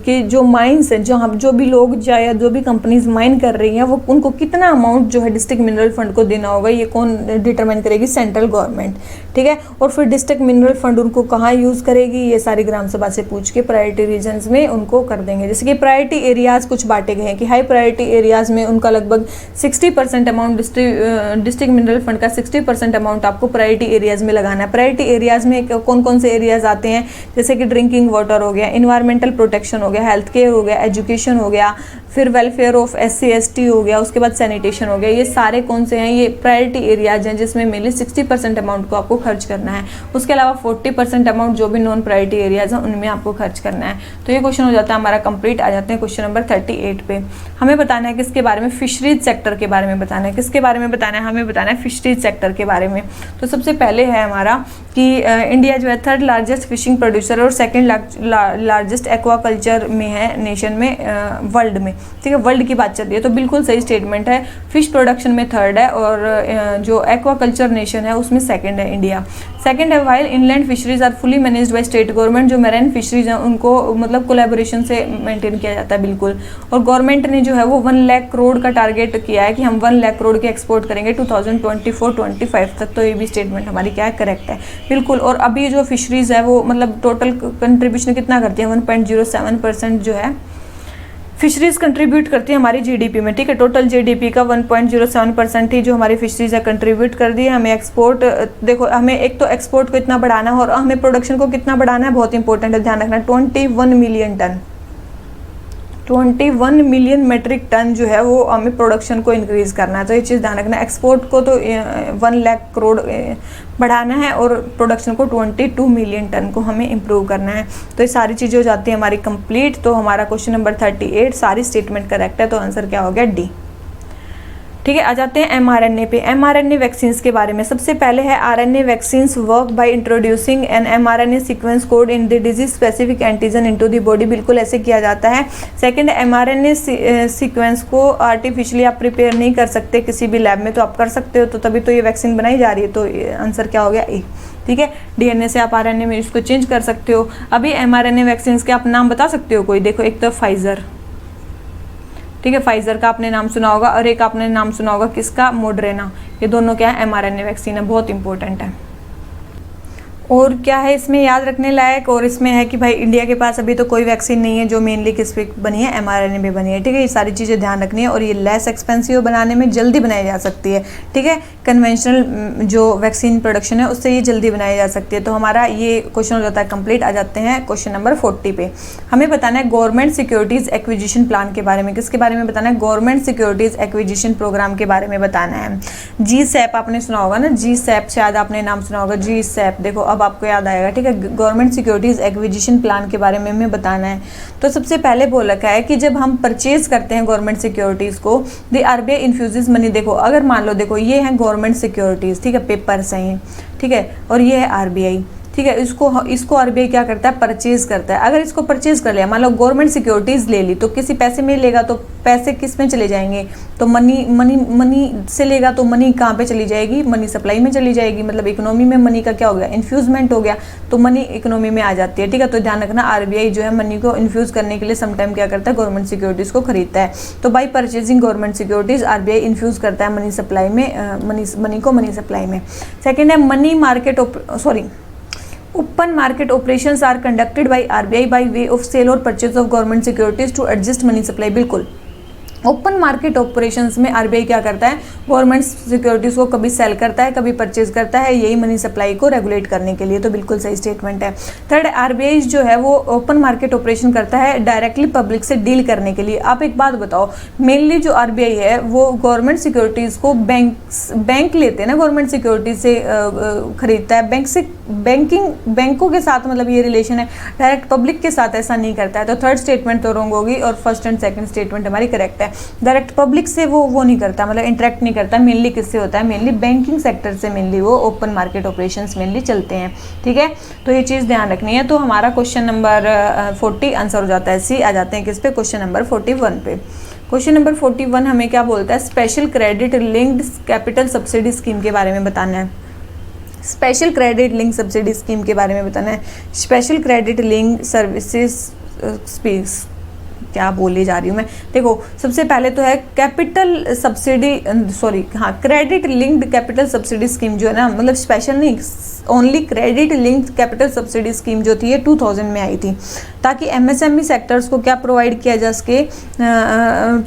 कि जो माइंस हैं, जो भी लोग या जो भी कंपनीज माइन कर रही हैं वो उनको कितना अमाउंट जो है डिस्ट्रिक्ट मिनरल फंड को देना होगा, ये कौन डिटरमाइन करेगी, सेंट्रल गवर्नमेंट। ठीक है, और फिर डिस्ट्रिक्ट मिनरल फंड उनको कहाँ यूज़ करेगी, ये सारी ग्राम सभा से पूछ के प्रायोरिटी रीजन्स में उनको कर देंगे। जैसे कि प्रायोरिटी एरियाज़ कुछ बांटे गए हैं कि हाई प्रायोरिटी एरियाज़ में उनका लगभग 60% अमाउंट डिस्ट्रिक्ट मिनरल फंड का 60% अमाउंट आपको प्रायोरिटी एरियाज़ में लगाना है। प्रायोरिटी एरियाज़ में कौन कौन से एरियाज़ आते हैं, जैसे कि ड्रिंकिंग वाटर हो गया, इन्वायरमेंटल प्रोटेक्शन हो गया, हेल्थ केयर हो गया, एजुकेशन हो गया, फिर वेलफेयर ऑफ SC ST हो गया, उसके बाद सैनिटेशन हो गया। ये सारे कौन से हैं, ये प्रायोरिटी एरियाज हैं जिसमें मेनली 60% अमाउंट को आपको खर्च करना है। उसके अलावा 40% अमाउंट जो भी नॉन प्रायोरिटी एरियाज हैं उनमें आपको खर्च करना है। तो ये क्वेश्चन हो जाता है हमारा कंप्लीट। आ जाते हैं क्वेश्चन नंबर 38 पे। हमें बताना है किसके बारे में, फिशरीज सेक्टर के बारे में बताना है। किसके बारे में बताना है, हमें बताना है फिशरीज सेक्टर के बारे में। तो सबसे पहले है हमारा कि इंडिया जो है 3rd लार्जेस्ट फिशिंग प्रोड्यूसर और 2nd लार्जेस्ट एक्वाकल्चर में है नेशन में, वर्ल्ड में। ठीक है, वर्ल्ड की बात चल रही है तो बिल्कुल सही स्टेटमेंट है। फिश प्रोडक्शन में 3rd है और जो एक्वाकल्चर नेशन है उसमें 2nd है इंडिया। 2nd है while inland fisheries are fully managed by state government. जो मैरीन फिशरीज हैं उनको मतलब कोलैबोरेशन से मेंटेन किया जाता है बिल्कुल। और गवर्नमेंट ने जो है वो 1 लाख करोड़ का टारगेट किया है कि हम 1 लाख करोड़ के एक्सपोर्ट करेंगे 2024-25 तक। तो ये भी स्टेटमेंट हमारी क्या है, करेक्ट है बिल्कुल। और अभी जो फिशरीज है वो मतलब टोटल कंट्रीब्यूशन कितना करती है, 1.07% जो है फिशरीज़ कंट्रीब्यूट करती है हमारी जीडीपी में, ठीक है। टोटल जीडीपी का 1.07% ही जो हमारी फिशरीज है कंट्रीब्यूट कर दी है। हमें एक्सपोर्ट, देखो हमें एक तो एक्सपोर्ट को इतना बढ़ाना है और हमें प्रोडक्शन को कितना बढ़ाना है, बहुत इंपॉर्टेंट है, ध्यान रखना। 21 million ton, 21 million metric ton जो है वो हमें प्रोडक्शन को इंक्रीज़ करना है। तो ये चीज़ ध्यान रखना। एक्सपोर्ट को तो 1 लाख करोड़ बढ़ाना है और प्रोडक्शन को 22 मिलियन टन को हमें इम्प्रूव करना है। तो ये सारी चीज़ें हो जाती है हमारी कंप्लीट। तो हमारा क्वेश्चन नंबर 38 सारी स्टेटमेंट करेक्ट है, तो आंसर क्या हो गया, डी, ठीक है। आ जाते हैं mRNA पे। mRNA वैक्सीन्स के बारे में सबसे पहले है RNA vaccines work by introducing N mRNA sequence code in the disease specific antigen into the body, बिल्कुल ऐसे किया जाता है। सेकंड, mRNA सीक्वेंस को आर्टिफिशियली आप प्रिपेयर नहीं कर सकते किसी भी लैब में, तो आप कर सकते हो, तो तभी तो ये वैक्सीन बनाई जा रही है। तो आंसर क्या हो गया, ए, ठीक है। DNA से आप RNA में इसको चेंज कर सकते हो। अभी mRNA वैक्सीन्स के आप नाम बता सकते हो कोई, देखो एक तो फाइजर, ठीक है, फाइजर का आपने नाम सुना होगा, और एक आपने नाम सुना होगा किसका, मॉडर्ना। ये दोनों क्या है, mRNA वैक्सीन है, बहुत इंपॉर्टेंट है। और क्या है इसमें याद रखने लायक, और इसमें है कि भाई इंडिया के पास अभी तो कोई वैक्सीन नहीं है जो मेनली किस पे बनी है, mRNA पे बनी है, ठीक है। ये सारी चीज़ें ध्यान रखनी है, और ये लेस एक्सपेंसिव बनाने में, जल्दी बनाई जा सकती है, ठीक है। कन्वेंशनल जो वैक्सीन प्रोडक्शन है उससे ये जल्दी बनाई जा सकती है। तो हमारा ये क्वेश्चन हो जाता है कंप्लीट। आ जाते हैं क्वेश्चन नंबर 40 पे। हमें बताना है गवर्नमेंट सिक्योरिटीज़ एक्विजिशन प्लान के बारे में। किसके बारे में बताना है, गवर्नमेंट सिक्योरिटीज़ एक्विजिशन प्रोग्राम के बारे में बताना है। GSAP आपने सुना होगा ना, GSAP शायद आपने नाम सुना होगा, GSAP, देखो अब आपको याद आएगा, ठीक है। गवर्नमेंट सिक्योरिटीज़ एक्विजिशन प्लान के बारे में हमें बताना है। तो सबसे पहले बोल रखा है कि जब हम परचेज करते हैं गवर्नमेंट सिक्योरिटीज़ को, द RBI इन्फ्यूजेज मनी, देखो अगर मान लो, देखो ये है गवर्नमेंट सिक्योरिटीज़, ठीक है, पेपर्स हैं ये, ठीक है, और ये है RBI, ठीक है। इसको RBI क्या करता है, परचेज करता है। अगर इसको परचेज कर लिया, मान लो गवर्नमेंट सिक्योरिटीज़ ले ली, तो किसी पैसे में लेगा तो पैसे किस में चले जाएंगे, तो मनी से लेगा तो मनी कहाँ पे चली जाएगी, मनी सप्लाई में चली जाएगी, मतलब इकोनॉमी में मनी का क्या हो गया, इन्फ्यूजमेंट हो गया, तो मनी इकोनॉमी में आ जाती है, ठीक है। तो ध्यान रखना, RBI जो है मनी को इन्फ्यूज़ करने के लिए समटाइम क्या करता है, गवर्नमेंट सिक्योरिटीज़ को खरीदता है। तो by purchasing government securities RBI infuse करता है मनी सप्लाई में, मनी को मनी सप्लाई में। सेकेंड है money market, Open market operations are conducted by RBI by way of sale or purchase of government securities to adjust money supply, बिल्कुल। ओपन मार्केट ऑपरेशंस में RBI क्या करता है, गवर्नमेंट सिक्योरिटीज़ को कभी सेल करता है, कभी परचेज करता है, यही मनी सप्लाई को रेगुलेट करने के लिए, तो बिल्कुल सही स्टेटमेंट है। थर्ड, RBI जो है वो ओपन मार्केट ऑपरेशन करता है डायरेक्टली पब्लिक से डील करने के लिए। आप एक बात बताओ, मेनली जो RBI है वो गवर्नमेंट सिक्योरिटीज़ को बैंक लेते हैं ना, गवर्नमेंट सिक्योरिटीज से खरीदता है, बैंकों के साथ, मतलब ये रिलेशन है, डायरेक्ट पब्लिक के साथ ऐसा नहीं करता है। तो थर्ड स्टेटमेंट तो रॉन्ग होगी, और फर्स्ट एंड सेकंड स्टेटमेंट हमारी करेक्ट है। डायरेक्ट पब्लिक से वो नहीं करता, मतलब इंटरेक्ट नहीं करता। मेनली किससे होता है, मेनली बैंकिंग सेक्टर से मेनली वो ओपन मार्केट ऑपरेशंस मेनली चलते हैं, ठीक है। तो ये चीज़ ध्यान रखनी है। तो हमारा क्वेश्चन नंबर 40 आंसर हो जाता है सी। आ जाते हैं किस पे, क्वेश्चन नंबर 41 पे। क्वेश्चन नंबर 41 हमें क्या बोलता है, special credit linked capital subsidy scheme के बारे में बताना है। Special credit link subsidy scheme के बारे में बताना है। स्पेशल क्रेडिट लिंक सर्विसेज स्पीस, क्या बोले जा रही हूँ मैं, देखो सबसे पहले तो है capital subsidy, credit linked capital subsidy scheme जो है ना, मतलब स्पेशल नहीं, only credit linked capital subsidy scheme जो थी ये 2000 में आई थी, ताकि MSME सेक्टर्स को क्या प्रोवाइड किया जा सके,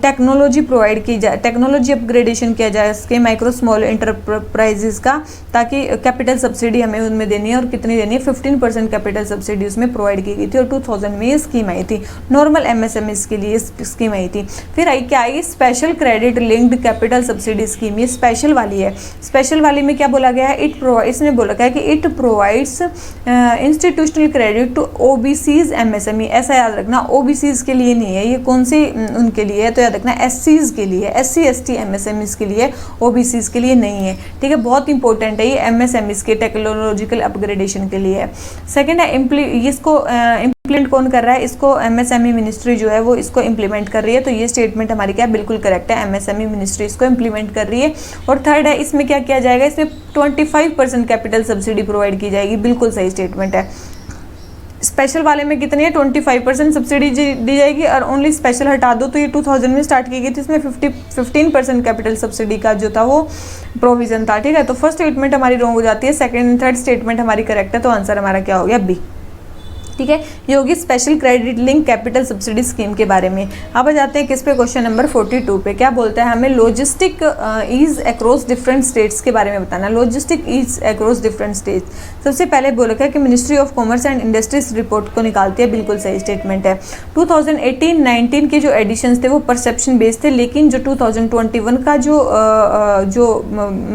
टेक्नोलॉजी प्रोवाइड की जाए, टेक्नोलॉजी अपग्रेडेशन किया जा सके माइक्रो स्मॉल इंटरप्राइजेस का, ताकि कैपिटल सब्सिडी हमें उनमें देनी है, और कितनी देनी है, 15% कैपिटल सब्सिडी उसमें प्रोवाइड की गई थी, और 2000 में ये स्कीम आई थी। नॉर्मल MSMEs के लिए स्कीम आई थी। फिर आई क्या आई, special credit linked capital subsidy scheme, ये स्पेशल वाली है। स्पेशल वाली में क्या बोला गया है, इसने बोला गया है कि it provides institutional credit to OBCs MSME, ऐसा याद रखना, OBCs के लिए नहीं है ये, कौन सी उनके लिए है, तो याद रखना SCs के लिए, SC ST MSMEs के लिए, OBCs के लिए नहीं है, ठीक है। बहुत इंपॉर्टेंट है ये, MSMEs के टेक्नोलॉजिकल अपग्रेडेशन के लिए है। सेकेंड है इसको इम्प्लीमेंट कौन कर रहा है, इसको MSME मिनिस्ट्री जो है वो इसको इम्प्लीमेंट कर रही है, तो ये स्टेटमेंट हमारी क्या बिल्कुल करेक्ट है, MSME मिनिस्ट्री इसको इम्प्लीमेंट कर रही है। और थर्ड है, इसमें क्या किया जाएगा, इसमें 25% कैपिटल सब्सिडी प्रोवाइड की जाएगी, बिल्कुल सही स्टेटमेंट है। स्पेशल वाले में कितनी है, 25% सब्सिडी दी जाएगी, और ओनली स्पेशल हटा दो तो ये 2000 में स्टार्ट की गई थी, इसमें 15% कैपिटल सब्सिडी का जो था वो प्रोविजन था, ठीक है। तो फर्स्ट स्टेटमेंट हमारी रॉन्ग हो जाती है, सेकंड एंड थर्ड स्टेटमेंट हमारी करेक्ट है, तो आंसर हमारा क्या हो गया, बी। ठीक है। ये होगी special credit link capital subsidy scheme के बारे में। अब आ जाते हैं किस पे, क्वेश्चन नंबर 42 पे। क्या बोलता है हमें, logistic ease across different states के बारे में बताना। Logistic ease across different states, सबसे पहले बोल रखा है कि Ministry of Commerce and Industries report को निकालती है, बिल्कुल सही स्टेटमेंट है। 2018-19 के जो एडिशंस थे वो परसेप्शन बेस्ड थे, लेकिन जो 2021 का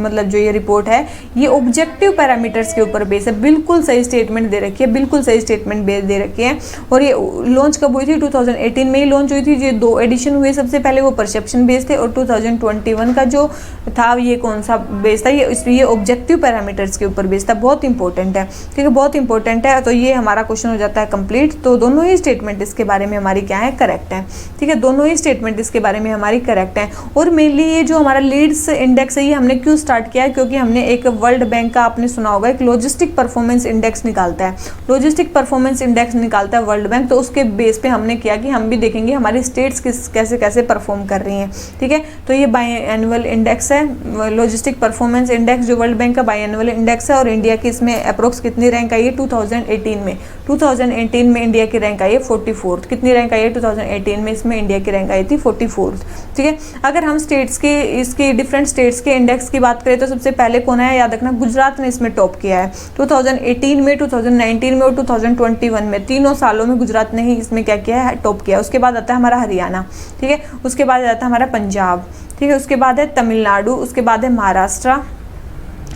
मतलब जो ये रिपोर्ट है ये ऑब्जेक्टिव पैरामीटर्स के ऊपर बेस है। बिल्कुल सही स्टेटमेंट दे रखी है, बिल्कुल सही स्टेटमेंट दे रखे हैं। और ये लॉन्च कब हुई थी, 2018 में ही लॉन्च हुई थी। ये 2 एडिशन हुए सबसे पहले, वो परसेप्शन बेस्ड थे, और 2021 का जो था ये कौन सा बेस था, ये ऑब्जेक्टिव पैरामीटर्स के ऊपर बेस्ड था। बहुत इंपॉर्टेंट है, ठीक है, बहुत इंपॉर्टेंट है। तो ये हमारा क्वेश्चन हो जाता है कंप्लीट। तो दोनों ही स्टेटमेंट इसके बारे में हमारी क्या है, करेक्ट है, ठीक है, दोनों ही स्टेटमेंट इसके बारे में हमारी करेक्ट है। और मेनली ये जो हमारा लीड्स इंडेक्स है ये हमने क्यों स्टार्ट किया है, क्योंकि हमने एक वर्ल्ड बैंक का, आपने सुना होगा, एक लॉजिस्टिक परफॉर्मेंस इंडेक्स निकालता है, लॉजिस्टिक परफॉर्मेंस इंडेक्स निकालता है वर्ल्ड बैंक। तो उसके बेस पे हमने किया कि हम भी देखेंगे हमारी स्टेट्स कैसे कैसे परफॉर्म कर रही हैं, ठीक है। तो ये बाई एनुअल इंडेक्स है, लॉजिस्टिक परफॉर्मेंस इंडेक्स जो वर्ल्ड बैंक का बाई एनुअल इंडेक्स है। और इंडिया की इसमें अप्रोक्स कितनी रैंक आई है 2018 में इंडिया की रैंक आई है 44th। कितनी रैंक आई है 2018 में, इसमें इंडिया की रैंक आई थी 44th, ठीक है। अगर हम स्टेट्स के, इसकी डिफरेंट स्टेट्स के इंडेक्स की बात करें तो सबसे पहले कौन है, याद रखना, गुजरात ने इसमें टॉप किया है 2018 में, 2019 में और 2021 में, तीनों सालों में गुजरात ने ही इसमें क्या किया है, टॉप किया है। उसके बाद आता है हमारा हरियाणा, ठीक है, उसके बाद आता है हमारा पंजाब, ठीक है, उसके बाद है तमिलनाडु, उसके बाद है महाराष्ट्र,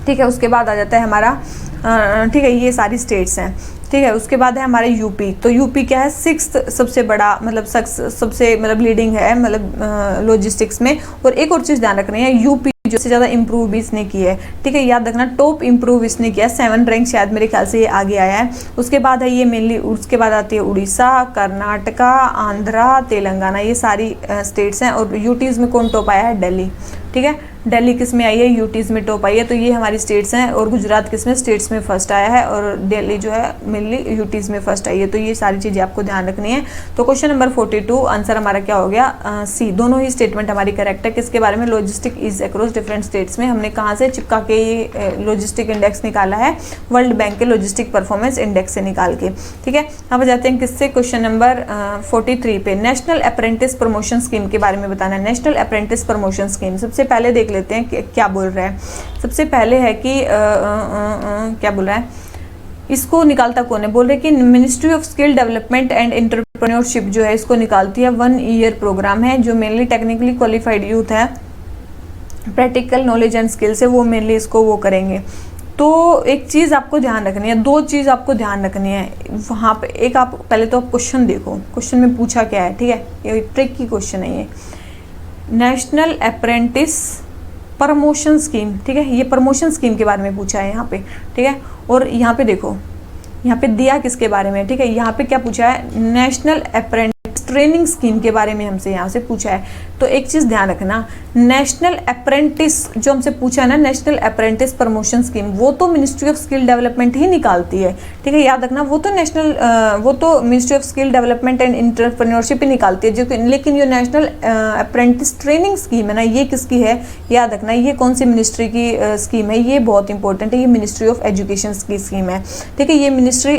ठीक है, उसके बाद आ जाता है हमारा ठीक है, ये सारी स्टेट्स हैं, ठीक है। उसके बाद है हमारे यूपी। तो यूपी क्या है, 6th सबसे बड़ा, मतलब सबसे मतलब लीडिंग है, मतलब लॉजिस्टिक्स में। और एक और चीज़ ध्यान रखनी है, यूपी जो से ज़्यादा इंप्रूव भी इसने की है, ठीक है, याद रखना, टॉप इंप्रूव इसने किया, 7 रैंक शायद मेरे ख्याल से ये आगे आया है। उसके बाद है ये मेनली, उसके बाद आती है उड़ीसा, कर्नाटका, आंध्रा, तेलंगाना, ये सारी स्टेट्स हैं। और यूटीज़ में कौन टॉप आया है, दिल्ली, ठीक है, दिल्ली किस में आई है, यूटीज़ में टॉप आई है। तो ये हमारी स्टेट्स हैं। और गुजरात किस में, स्टेट्स में फर्स्ट आया है, और दिल्ली जो है मेनली यूटीज़ में फर्स्ट आई है। तो ये सारी चीज़ें आपको ध्यान रखनी है। तो क्वेश्चन नंबर 42 आंसर हमारा क्या हो गया, सी। दोनों ही स्टेटमेंट हमारी करेक्ट है। किसके बारे में, logistic is across different states में। हमने कहाँ से चिपका के ये लॉजिस्टिक इंडेक्स निकाला है, वर्ल्ड बैंक के लॉजिस्टिक परफॉर्मेंस इंडेक्स से निकाल के, ठीक है। अब जाते हैं किससे, क्वेश्चन नंबर 43 पे। नेशनल अप्रेंटिस प्रमोशन स्कीम के बारे में बताना है। नेशनल अप्रेंटिस प्रमोशन स्कीम, सबसे पहले देख लेते हैं कि क्या बोल रहा है। सबसे पहले है कि क्या बोल रहा है, इसको निकालता कौन है, बोल रहे कि Ministry of skill development and entrepreneurship जो है इसको निकालती है। 1 ईयर प्रोग्राम है जो मेनली टेक्निकली क्वालिफाइड यूथ है, प्रैक्टिकल नॉलेज एंड स्किल्स है, वो मेनली इसको वो करेंगे। तो एक चीज़ आपको ध्यान रखनी है, 2 चीज़ आपको ध्यान रखनी है वहाँ पे। एक, आप पहले तो आप क्वेश्चन देखो, क्वेश्चन में पूछा क्या है, ठीक है, ये ट्रिक की क्वेश्चन है ये। नेशनल अप्रेंटिस प्रमोशन स्कीम, ठीक है, ये प्रमोशन स्कीम के बारे में पूछा है यहाँ पे, ठीक है। और यहाँ पे देखो, यहाँ पे दिया किसके बारे में, ठीक है, यहाँ पे क्या पूछा है, नेशनल अप्रेंटिस ट्रेनिंग स्कीम के बारे में हमसे यहाँ से पूछा है। तो एक चीज़ ध्यान रखना, नेशनल अप्रेंटिस जो हमसे पूछा है ना, नेशनल अप्रेंटिस प्रमोशन स्कीम, वो तो मिनिस्ट्री ऑफ स्किल डेवलपमेंट ही निकालती है, ठीक है, याद रखना, वो तो ministry of skill development and entrepreneurship ही निकालती है। जो लेकिन ये नेशनल अप्रेंटिस ट्रेनिंग स्कीम है ना, ये किसकी है, याद रखना, ये कौन सी मिनिस्ट्री की स्कीम है, ये बहुत इंपॉर्टेंट है, ये मिनिस्ट्री ऑफ एजुकेशन की स्कीम है, ठीक है। ये मिनिस्ट्री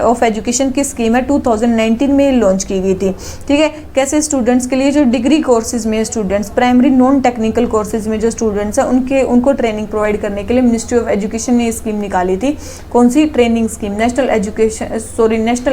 ऑफ एजुकेशन की स्कीम है, 2019 में लॉन्च की गई थी, ठीक है। कैसे, स्टूडेंट्स के लिए जो डिग्री कोर्सेज में students, primary non technical courses में जो स्टूडेंट्स हैं उनको ट्रेनिंग प्रोवाइड करने के लिए मिनिस्ट्री ऑफ एजुकेशन ने स्कीम निकाली थी। कौन सी, training scheme, national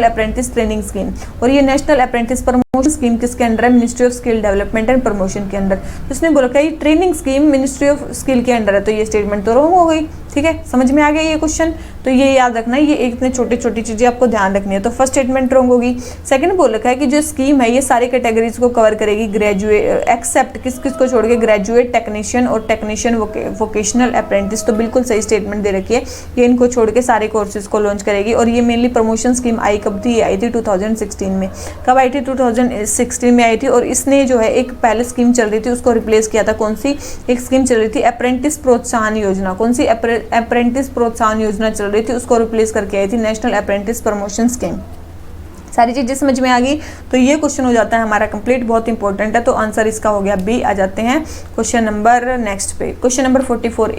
apprentice training scheme. और ये नेशनल अप्रेंटिस प्रमोशन स्कीम किसके अंडर है, ministry of skill development and promotion के अंडर। उसने बोला कि training scheme ministry of skill के अंडर है, तो ये स्टेटमेंट तो रॉन्ग हो गई, ठीक है, समझ में आ गया ये क्वेश्चन। तो ये याद रखना, ये इतने छोटी छोटी चीजें आपको ध्यान रखनी है। तो फर्स्ट स्टेटमेंट रॉन्ग होगी। सेकंड बोल रखा है कि जो स्कीम है ये सारी कैटेगरीज को कवर करेगी, ग्रेजुएट एक्सेप्ट किस को छोड़ के, ग्रेजुएट, टेक्नीशियन और टेक्नीशियन वोकेशनल अप्रेंटिस। तो बिल्कुल सही स्टेटमेंट दे रखी है, ये इनको छोड़ के सारे कोर्सेज को लॉन्च करेगी। और ये मेनली प्रमोशन स्कीम आई कब थी, आई थी 2016 में। कब आई थी, 2016 में आई थी। और इसने जो है एक पहले स्कीम चल रही थी उसको रिप्लेस किया था। कौन सी, एक स्कीम चल रही थी अप्रेंटिस प्रोत्साहन योजना। कौन सी, अप्रेंटिस प्रोत्साहन योजना चल रही थी, उसको रिप्लेस करके आई थी नेशनल अप्रेंटिस प्रमोशन स्कीम। सारी चीजें समझ में आ गई। तो ये क्वेश्चन हो जाता है हमारा कंप्लीट, बहुत इंपॉर्टेंट है। तो आंसर इसका हो गया बी। आ जाते हैं क्वेश्चन नंबर नेक्स्ट पे, क्वेश्चन नंबर 44।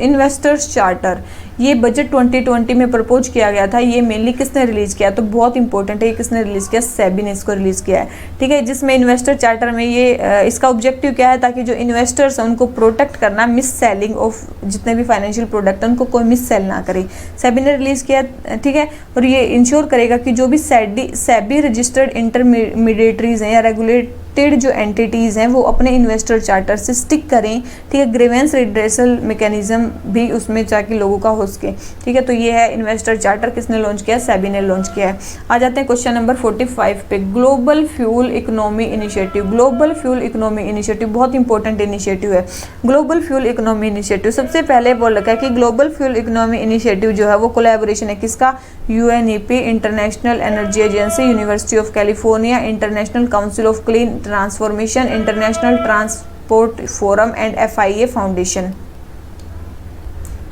इन्वेस्टर्स चार्टर, ये बजट 2020 में प्रपोज किया गया था, ये मेनली किसने रिलीज़ किया, तो बहुत इंपॉर्टेंट है, ये किसने रिलीज़ किया, सेबी ने इसको रिलीज़ किया है, ठीक है। जिसमें इन्वेस्टर चार्टर में ये इसका ऑब्जेक्टिव क्या है, ताकि जो इन्वेस्टर्स हैं उनको प्रोटेक्ट करना, मिस सेलिंग ऑफ जितने भी फाइनेंशियल प्रोडक्ट हैं उनको कोई मिस सेल ना करे, सेबी ने रिलीज़ किया, ठीक है। और ये इंश्योर करेगा कि जो भी सेबी रजिस्टर्ड इंटरमीडिएटरीज हैं या रेगुलेटेड जो एंटिटीज़ हैं वो अपने इन्वेस्टर चार्टर से स्टिक करें, ठीक है। ग्रीवेंस रिड्रेसल मैकेनिज्म भी उसमें ताकि लोगों का हो सके, ठीक है। तो ये है इन्वेस्टर चार्टर, किसने लॉन्च किया, सेबी ने लॉन्च किया है। आ जाते हैं क्वेश्चन नंबर 45 पे, global fuel economy initiative. Global fuel economy initiative बहुत इंपॉर्टेंट इनिशिएटिव है। ग्लोबल फ्यूल इकोनॉमी इनिशिएटिव सबसे पहले बोल रखा है कि ग्लोबल फ्यूल इकोनॉमी इनिशिएटिव जो है वो कोलैबोरेशन है किसका, UNEP, international energy agency, university of California, international council of clean transformation, international transport forum and FIA foundation.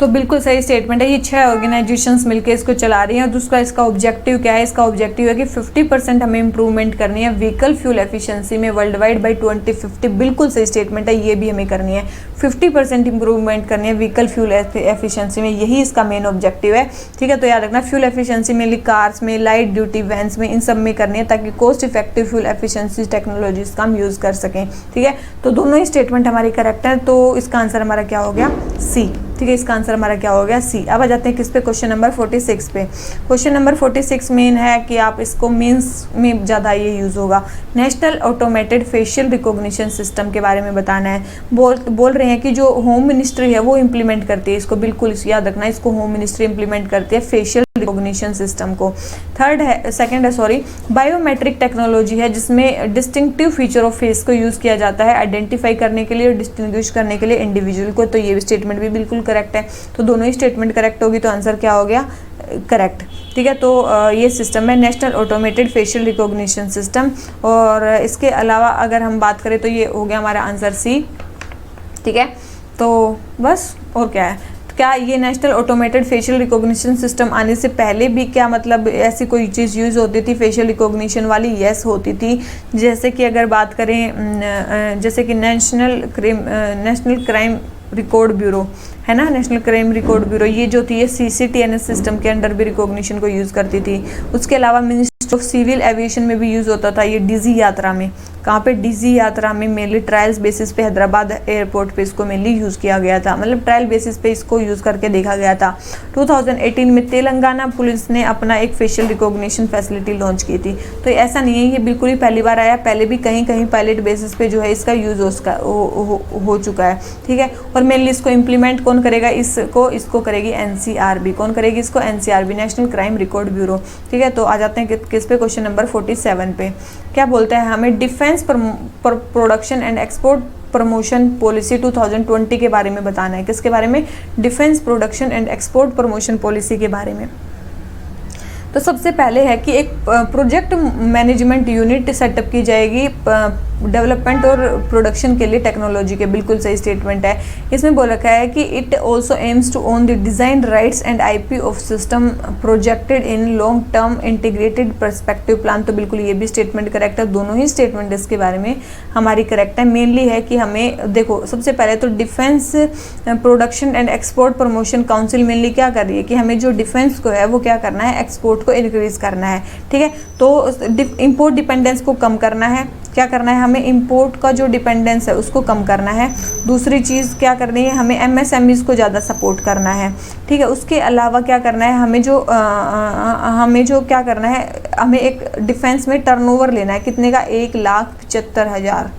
तो बिल्कुल सही स्टेटमेंट है, ये 6 ऑर्गेनाइजेशंस मिलकर इसको चला रही हैं। और दूसरा इसका ऑब्जेक्टिव क्या है, इसका ऑब्जेक्टिव है कि 50% हमें इंप्रूवमेंट करनी है व्हीकल फ्यूल एफिशिएंसी में वर्ल्ड वाइड बाई 2050। बिल्कुल सही स्टेटमेंट है, ये भी हमें करनी है, 50% इंप्रूवमेंट करनी है व्हीकल फ्यूल एफिशिएंसी में, यही इसका मेन ऑब्जेक्टिव है, ठीक है। तो याद रखना फ्यूल एफिशिएंसी में कार्स में, लाइट ड्यूटी वैन्स में, इन सब में करनी है ताकि cost effective fuel efficiency technologies का हम यूज़ कर सकें, ठीक है। तो दोनों ही स्टेटमेंट हमारी करेक्ट है, तो इसका आंसर हमारा क्या हो गया, सी, ठीक है। इसका आंसर हमारा क्या हो गया, सी। अब आ जाते हैं किस पे, क्वेश्चन नंबर 46 पे। क्वेश्चन नंबर 46 मेन है कि आप इसको मीन्स में ज़्यादा ये यूज़ होगा, national automated facial recognition system के बारे में बताना है। बोल रहे हैं कि जो होम मिनिस्ट्री है वो इम्प्लीमेंट करती है इसको, बिल्कुल याद रखना, इसको होम मिनिस्ट्री इम्प्लीमेंट करती है फेशियल रिकॉग्निशन सिस्टम को। सेकंड है बायोमेट्रिक टेक्नोलॉजी है जिसमें डिस्टिंक्टिव फीचर ऑफ फेस को यूज़ किया जाता है आइडेंटिफाई करने के लिए और डिस्टिंग्विश करने के लिए इंडिविजुअल को। तो ये भी स्टेटमेंट भी बिल्कुल करेक्ट है, तो दोनों ही स्टेटमेंट करेक्ट होगी, तो आंसर क्या हो गया, करेक्ट, ठीक है। तो ये सिस्टम है national automated facial recognition system. और इसके अलावा अगर हम बात करें तो ये हो गया हमारा आंसर सी, ठीक है। तो बस और क्या है, क्या ये national automated facial recognition system आने से पहले भी क्या मतलब ऐसी कोई चीज़ यूज़ होती थी फेशियल रिकॉग्निशन वाली, यस होती थी। जैसे कि अगर बात करें जैसे कि नेशनल क्राइम रिकॉर्ड ब्यूरो है ना, नेशनल क्राइम रिकॉर्ड ब्यूरो, ये जो थी ये CCTNS सिस्टम के अंडर भी रिकॉग्निशन को यूज़ करती थी। उसके अलावा मिनिस्ट्री ऑफ सिविल एविएशन में भी यूज़ होता था ये डीजी यात्रा में, कहाँ पे, डीजी यात्रा में मेनली ट्रायल्स बेसिस पे हैदराबाद एयरपोर्ट पे इसको मेनली यूज़ किया गया था, मतलब ट्रायल बेसिस पे इसको यूज़ करके देखा गया था। 2018 में तेलंगाना पुलिस ने अपना एक फेशियल रिकॉग्निशन फैसिलिटी लॉन्च की थी। तो ऐसा नहीं है ये बिल्कुल ही पहली बार आया, पहले भी कहीं कहीं पायलट बेसिस पे जो है इसका यूज़ हो चुका है, ठीक है। और मेनली इसको इम्प्लीमेंट कौन करेगा, इसको करेगी NCRB। कौन करेगी इसको, NCRB, national crime record bureau, ठीक है। तो आ जाते हैं किस पे, क्वेश्चन नंबर 47 पे। क्या बोलते हैं, हमें defence production and export promotion policy 2020 के बारे में बताना है। किसके बारे में, defence production and export promotion policy के बारे में। तो सबसे पहले है कि एक प्रोजेक्ट मैनेजमेंट यूनिट सेटअप की जाएगी डेवलपमेंट और प्रोडक्शन के लिए टेक्नोलॉजी के, बिल्कुल सही स्टेटमेंट है। इसमें बोल रखा है कि it also aims to own the design rights and IP of system projected in long term integrated perspective plan. तो बिल्कुल ये भी स्टेटमेंट करेक्ट है, दोनों ही स्टेटमेंट इसके बारे में हमारी करेक्ट है। मेनली है कि हमें देखो सबसे पहले तो defence production and export promotion council mainly क्या कर रही है कि हमें जो डिफेंस को है वो क्या करना है, एक्सपोर्ट को इंक्रीज करना है, ठीक है। तो इम्पोर्ट डिपेंडेंस को कम करना है, क्या करना है हमें, इंपोर्ट का जो डिपेंडेंस है उसको कम करना है। दूसरी चीज़ क्या करनी है, हमें MSMEs को ज़्यादा सपोर्ट करना है, ठीक है। उसके अलावा क्या करना है, हमें जो क्या करना है, हमें एक डिफेंस में टर्नओवर लेना है, कितने का, 1,75,000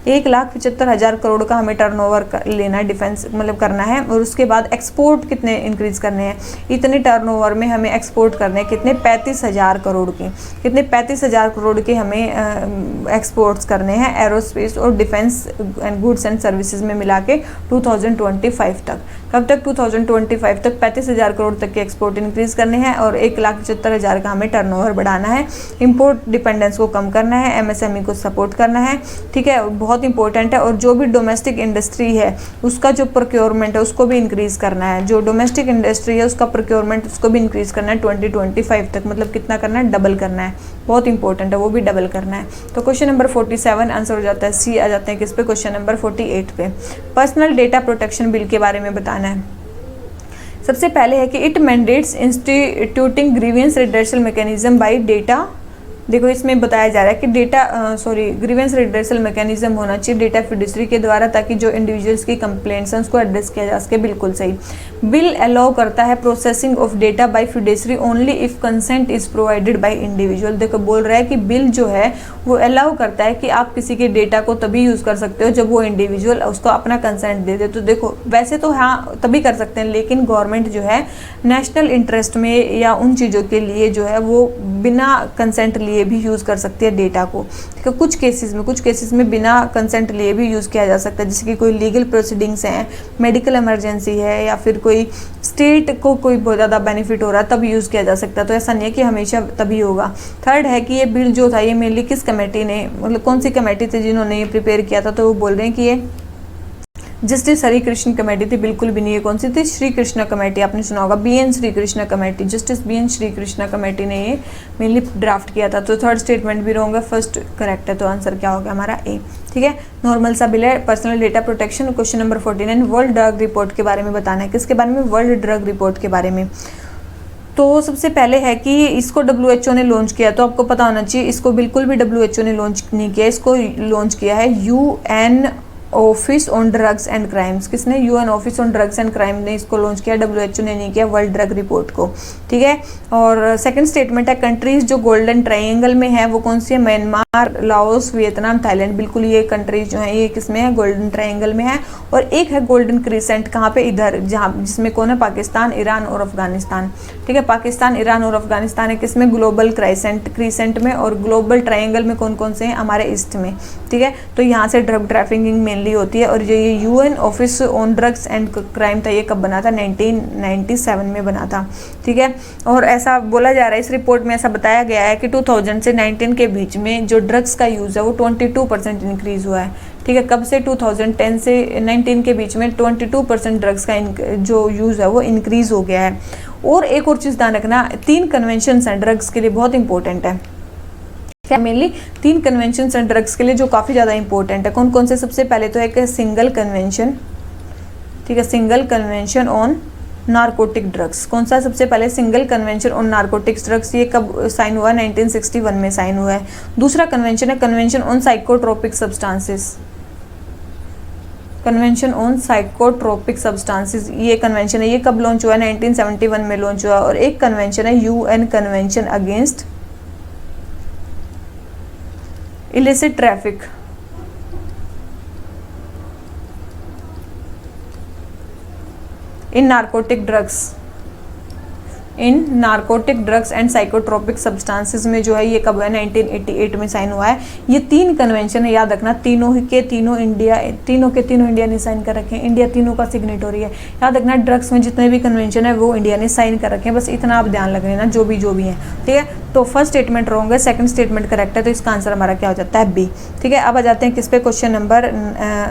1,75,000 करोड़ का हमें टर्नओवर लेना है, डिफेंस मतलब करना है। और उसके बाद एक्सपोर्ट कितने इंक्रीज करने हैं, इतने टर्नओवर में हमें एक्सपोर्ट करने हैं, कितने, 35,000 करोड़ के, कितने, 35,000 करोड़ के हमें एक्सपोर्ट्स करने हैं एरोस्पेस और defence and goods and services में मिला के 2025 तक। कब तक, 2025 तक 35,000 करोड़ तक के एक्सपोर्ट इंक्रीज करने हैं और 1,75,000 का हमें टर्नओवर बढ़ाना है। इंपोर्ट डिपेंडेंस को कम करना है, MSME को सपोर्ट करना है, ठीक है, बहुत इंपॉर्टेंट है। और जो भी डोमेस्टिक इंडस्ट्री है उसका जो प्रोक्योरमेंट है उसको भी इंक्रीज करना है, जो डोमेस्टिक इंडस्ट्री है उसका प्रोक्योरमेंट उसको भी इंक्रीज करना है 2025 तक, मतलब कितना करना है, डबल करना है, बहुत इंपॉर्टेंट है, वो भी डबल करना है। तो क्वेश्चन नंबर 47 आंसर हो जाता है सी। आ जाते हैं किस पे, क्वेश्चन नंबर 48 पे। पर्सनल डेटा प्रोटेक्शन बिल के बारे में बताना है। सबसे पहले है कि it mandates instituting grievance redressal mechanism bye data. देखो इसमें बताया जा रहा है कि ग्रीवेंस रिडर्सल मैकेनिज्म होना चाहिए डेटा फिडुसरी के द्वारा, ताकि जो इंडिविजुअल्स की कंप्लेंट्स हैं उसको एड्रेस किया जा सके। बिल्कुल सही। बिल अलाउ करता है processing of data by fiduciary only if consent is provided by individual. देखो बोल रहा है कि बिल जो है वो अलाउ करता है कि आप किसी के डेटा को तभी यूज़ कर सकते हो जब वो इंडिविजुअल उसको अपना कंसेंट दे दे। तो देखो वैसे तो हाँ तभी कर सकते हैं, लेकिन गवर्नमेंट जो है नेशनल इंटरेस्ट में या उन चीज़ों के लिए जो है वो बिना कंसेंट लिए भी यूज़ कर सकती है डेटा को। ठीक है, कुछ केसेस में बिना कंसेंट लिए भी यूज़ किया जा सकता है, जैसे कि कोई लीगल प्रोसीडिंग्स हैं, मेडिकल इमरजेंसी है, या फिर कोई स्टेट को कोई बहुत ज़्यादा बेनिफिट हो रहा है तब यूज़ किया जा सकता है। तो ऐसा नहीं है कि हमेशा तभी होगा। थर्ड है कि ये बिल जो था ये मेनली किस कमेटी ने, मतलब कौन सी कमेटी थी जिन्होंने ये प्रिपेयर किया था, तो वो बोल रहे हैं कि ये जस्टिस हरि कृष्ण कमेटी थी। बिल्कुल भी नहीं है। कौन सी थी? श्री कृष्णा कमेटी। आपने सुना होगा BN Shri Krishna committee, justice BN Shri Krishna committee ने ये मेनली ड्राफ्ट किया था। तो थर्ड स्टेटमेंट भी रॉन्ग है, फर्स्ट करेक्ट है। तो आंसर क्या होगा हमारा A। ठीक है, नॉर्मल सा बिल है, personal data protection. Question number 49 world drug report के बारे में बताना है। किसके बारे में? वर्ल्ड ड्रग रिपोर्ट के बारे में। तो सबसे पहले है कि इसको WHO ने लॉन्च किया, तो आपको पता होना चाहिए इसको बिल्कुल भी WHO ने लॉन्च नहीं किया, इसको लॉन्च किया है UN office on drugs and crimes. किसने? UN office on drugs and crime ने इसको लॉन्च किया, WHO ने नहीं किया वर्ल्ड ड्रग रिपोर्ट को। ठीक है, और सेकंड स्टेटमेंट है कंट्रीज जो गोल्डन ट्रायंगल में है वो कौन सी है? Myanmar, Laos, Vietnam, Thailand. बिल्कुल ये कंट्रीज जो है ये किसमें है? गोल्डन ट्रायंगल में है। और एक है गोल्डन क्रीसेंट, कहाँ पे? इधर, जहाँ जिसमें कौन है? पाकिस्तान, ईरान और अफगानिस्तान। ठीक है, पाकिस्तान, ईरान और अफगानिस्तान है किसमें? ग्लोबल क्रीसेंट में। और ग्लोबल ट्रायंगल में कौन कौन से हैं? हमारे ईस्ट में। ठीक है, तो यहाँ से ड्रग ट्रैफिकिंग मेनली होती है। और जो ये UN office on drugs and crime था ये कब बना था? 1997 में बना था। ठीक है, और ऐसा बोला जा रहा है, इस रिपोर्ट में ऐसा बताया गया है कि 2000 से 19 के बीच में जो ड्रग्स का यूज़ है वो 22% इंक्रीज हुआ है। ठीक है, कब से? 2010 से 19 के बीच में 22% ड्रग्स का जो यूज़ है वो इंक्रीज हो गया है। और एक और चीज़ ध्यान रखना, 3 कन्वेंशंस हैं ड्रग्स के लिए, बहुत इंपॉर्टेंट है। क्या? मेनली 3 कन्वेंशंस हैं ड्रग्स के लिए जो काफ़ी ज़्यादा इंपॉर्टेंट है। कौन कौन से? सबसे पहले तो एक सिंगल कन्वेंशन। ठीक है, single convention on narcotic drugs. कौन सा? सबसे पहले single convention on narcotics drugs. ये कब साइन हुआ? 1961 में साइन हुआ है। दूसरा कन्वेंशन है convention on psychotropic substances. Convention on psychotropic substances ये कन्वेंशन है, ये कब लॉन्च हुआ है? 1971 में लॉन्च हुआ। और एक कन्वेंशन है UN convention against illicit traffic. In narcotic drugs and psychotropic substances में जो है ये कब है? 1988 में साइन हुआ है। ये 3 कन्वेंशन है, याद रखना। तीनों के तीनों इंडिया ने साइन कर रखे हैं। इंडिया तीनों का सिग्नेटरी है। याद रखना ड्रग्स में जितने भी कन्वेंशन है वो इंडिया ने साइन कर रखे हैं, बस इतना आप ध्यान रख लेना जो भी है। ठीक है, तो फर्स्ट स्टेटमेंट रॉन्ग है, सेकंड स्टेटमेंट करेक्ट है, तो इसका आंसर हमारा क्या हो जाता है? B। ठीक है, अब आ जाते हैं किस पे? क्वेश्चन नंबर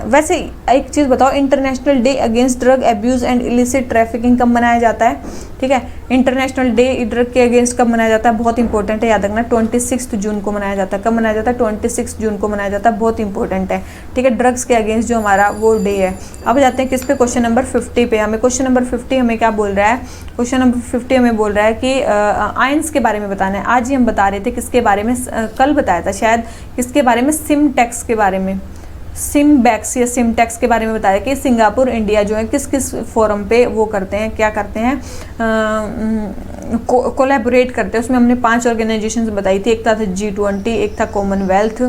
वैसे एक चीज़ बताओ, international day against drug abuse and illicit trafficking कब मनाया जाता है? ठीक है, इंटरनेशनल डे ड्रग के अगेंस्ट कब मनाया जाता है? बहुत इंपॉर्टेंट है, याद रखना। 26 जून को मनाया जाता है। कब मनाया जाता है? 26 जून को मनाया जाता है, बहुत इंपॉर्टेंट है। ठीक है, ड्रग्स के अगेंस्ट जो हमारा वो डे है। अब जाते हैं किस पे? क्वेश्चन नंबर 50 पे। हमें क्वेश्चन नंबर 50 हमें क्या बोल रहा है? क्वेश्चन नंबर 50 हमें बोल रहा है कि आयंस के बारे में बताना है। आज ही हम बता रहे थे किसके बारे में? कल बताया था शायद, किसके बारे में? सिमटेक्स के बारे में। सिमबैक्स या सिमटेक्स के बारे में बताया कि सिंगापुर, इंडिया जो है किस किस फोरम पे वो करते हैं, क्या करते हैं, कोलैबोरेट करते हैं। उसमें हमने 5 ऑर्गेनाइजेशंस बताई थी। एक था G20, एक था कॉमनवेल्थ।